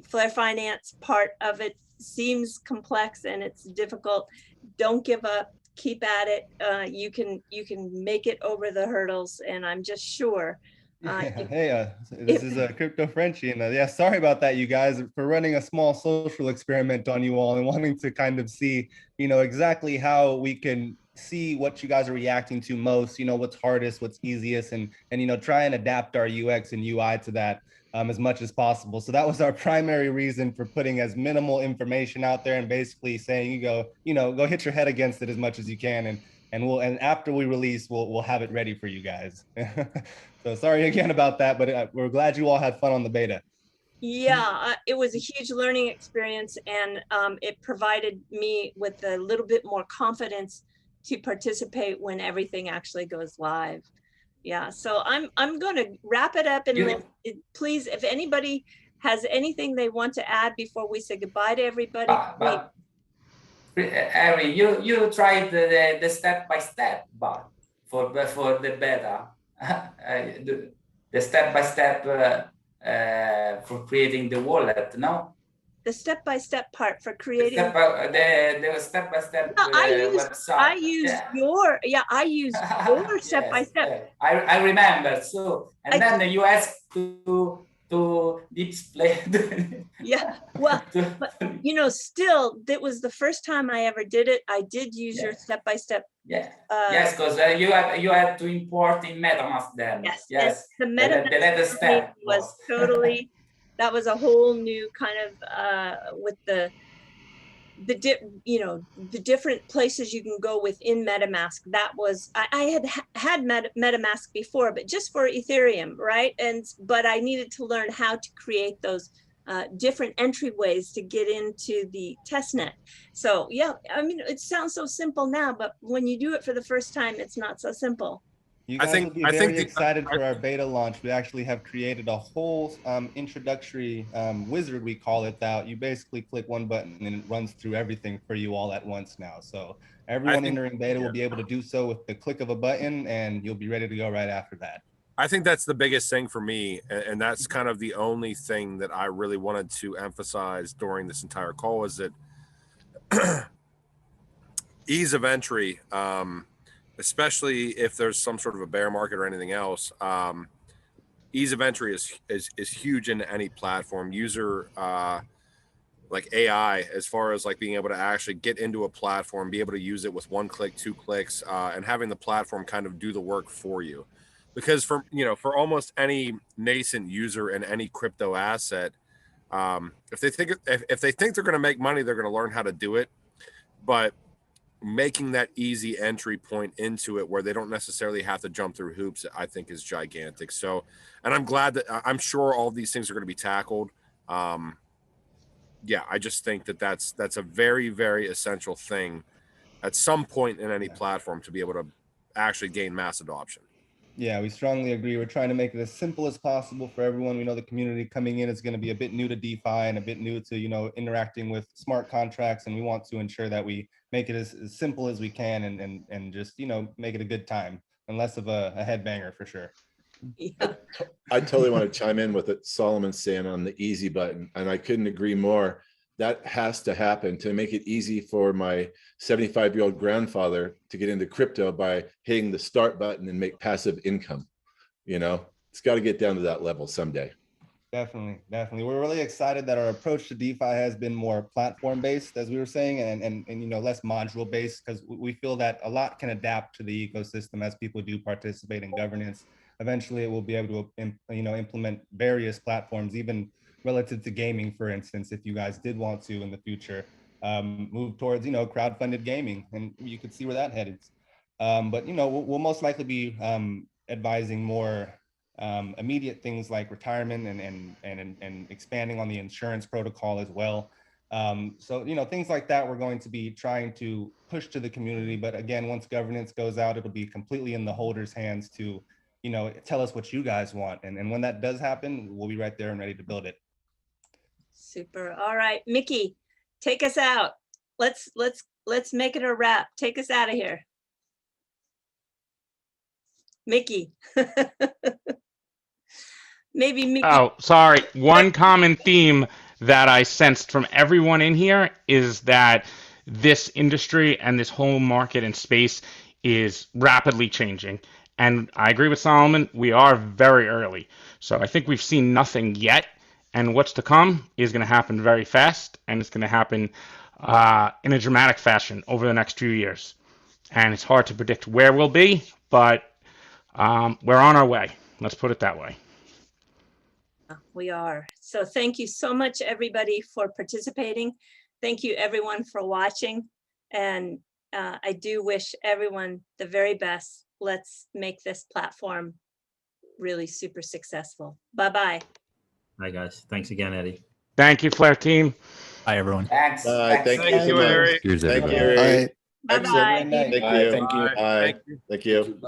Flare Finance part of it seems complex and it's difficult, don't give up, keep at it. You can make it over the hurdles, and I'm just sure. This is a Crypto Frenchie, and yeah, sorry about that, you guys, for running a small social experiment on you all and wanting to kind of see, exactly how we can see what you guys are reacting to most, what's hardest, what's easiest, and try and adapt our UX and UI to that as much as possible. So that was our primary reason for putting as minimal information out there and basically saying, go hit your head against it as much as you can, and after we release, we'll have it ready for you guys. So sorry again about that, but we're glad you all had fun on the beta. Yeah, it was a huge learning experience, and it provided me with a little bit more confidence to participate when everything actually goes live. Yeah, so I'm going to wrap it up, and please, if anybody has anything they want to add before we say goodbye to everybody. Ari, you tried the step-by-step part for the beta, the step-by-step for creating the wallet, no? The step-by-step part for creating the step-by-step website. I used your step-by-step. I remember. So, and then you asked to display. Yeah, well, but still, that was the first time I ever did it. I did use your step-by-step. Yeah. Yes, because you had to import in MetaMask then. Yes. The MetaMask step was totally. That was a whole new kind of with the different places you can go within MetaMask. That was I had MetaMask before, but just for Ethereum, right? But I needed to learn how to create those different entryways to get into the testnet. So yeah, I mean, it sounds so simple now, but when you do it for the first time, it's not so simple. You guys will be very excited for our beta launch. We actually have created a whole introductory wizard, we call it, that you basically click one button and it runs through everything for you all at once now. So everyone entering beta will be able to do so with the click of a button, and you'll be ready to go right after that. I think that's the biggest thing for me, and that's kind of the only thing that I really wanted to emphasize during this entire call is that ease of entry, especially if there's some sort of a bear market or anything else, ease of entry is huge in any platform. User like AI, as far as like being able to actually get into a platform, be able to use it with 1 click, 2 clicks, and having the platform kind of do the work for you. Because for almost any nascent user in any crypto asset, if they think they're going to make money, they're going to learn how to do it. But making that easy entry point into it where they don't necessarily have to jump through hoops, I think is gigantic. So, and I'm glad that I'm sure all of these things are going to be tackled. Yeah, I just think that that's a very, very essential thing at some point in any platform to be able to actually gain mass adoption. Yeah, we strongly agree. We're trying to make it as simple as possible for everyone. We know the community coming in is going to be a bit new to DeFi and a bit new to, interacting with smart contracts. And we want to ensure that we make it as simple as we can and just, make it a good time and less of a headbanger for sure. Yeah. I totally want to chime in with what Solomon's saying on the easy button, and I couldn't agree more. That has to happen to make it easy for my 75-year-old grandfather to get into crypto by hitting the start button and make passive income. It's got to get down to that level someday. Definitely. We're really excited that our approach to DeFi has been more platform-based, as we were saying, and less module-based, because we feel that a lot can adapt to the ecosystem as people do participate in governance. Eventually, it will be able to, implement various platforms, even relative to gaming, for instance, if you guys did want to in the future move towards, crowdfunded gaming, and you could see where that headed. But, we'll most likely be advising more immediate things like retirement and expanding on the insurance protocol as well. So, things like that we're going to be trying to push to the community. But again, once governance goes out, it'll be completely in the holders' hands to, tell us what you guys want. And when that does happen, we'll be right there and ready to build it. Super. All right, Mickey, take us out. Let's make it a wrap. Take us out of here. Mickey. Maybe Mickey. Oh, sorry. One common theme that I sensed from everyone in here is that this industry and this whole market and space is rapidly changing. And I agree with Solomon, we are very early. So I think we've seen nothing yet. And what's to come is going to happen very fast. And it's going to happen in a dramatic fashion over the next few years. And it's hard to predict where we'll be, but we're on our way. Let's put it that way. We are. So thank you so much, everybody, for participating. Thank you, everyone, for watching. And I do wish everyone the very best. Let's make this platform really super successful. Bye-bye. Hi, guys. Thanks again, Eddie. Thank you, Flare team. Hi, everyone. Thanks. Thank you, Eric. Cheers, Thank you, everybody. Eric. Bye-bye. Thank you. Bye. Thank you. Thank you. Thank you.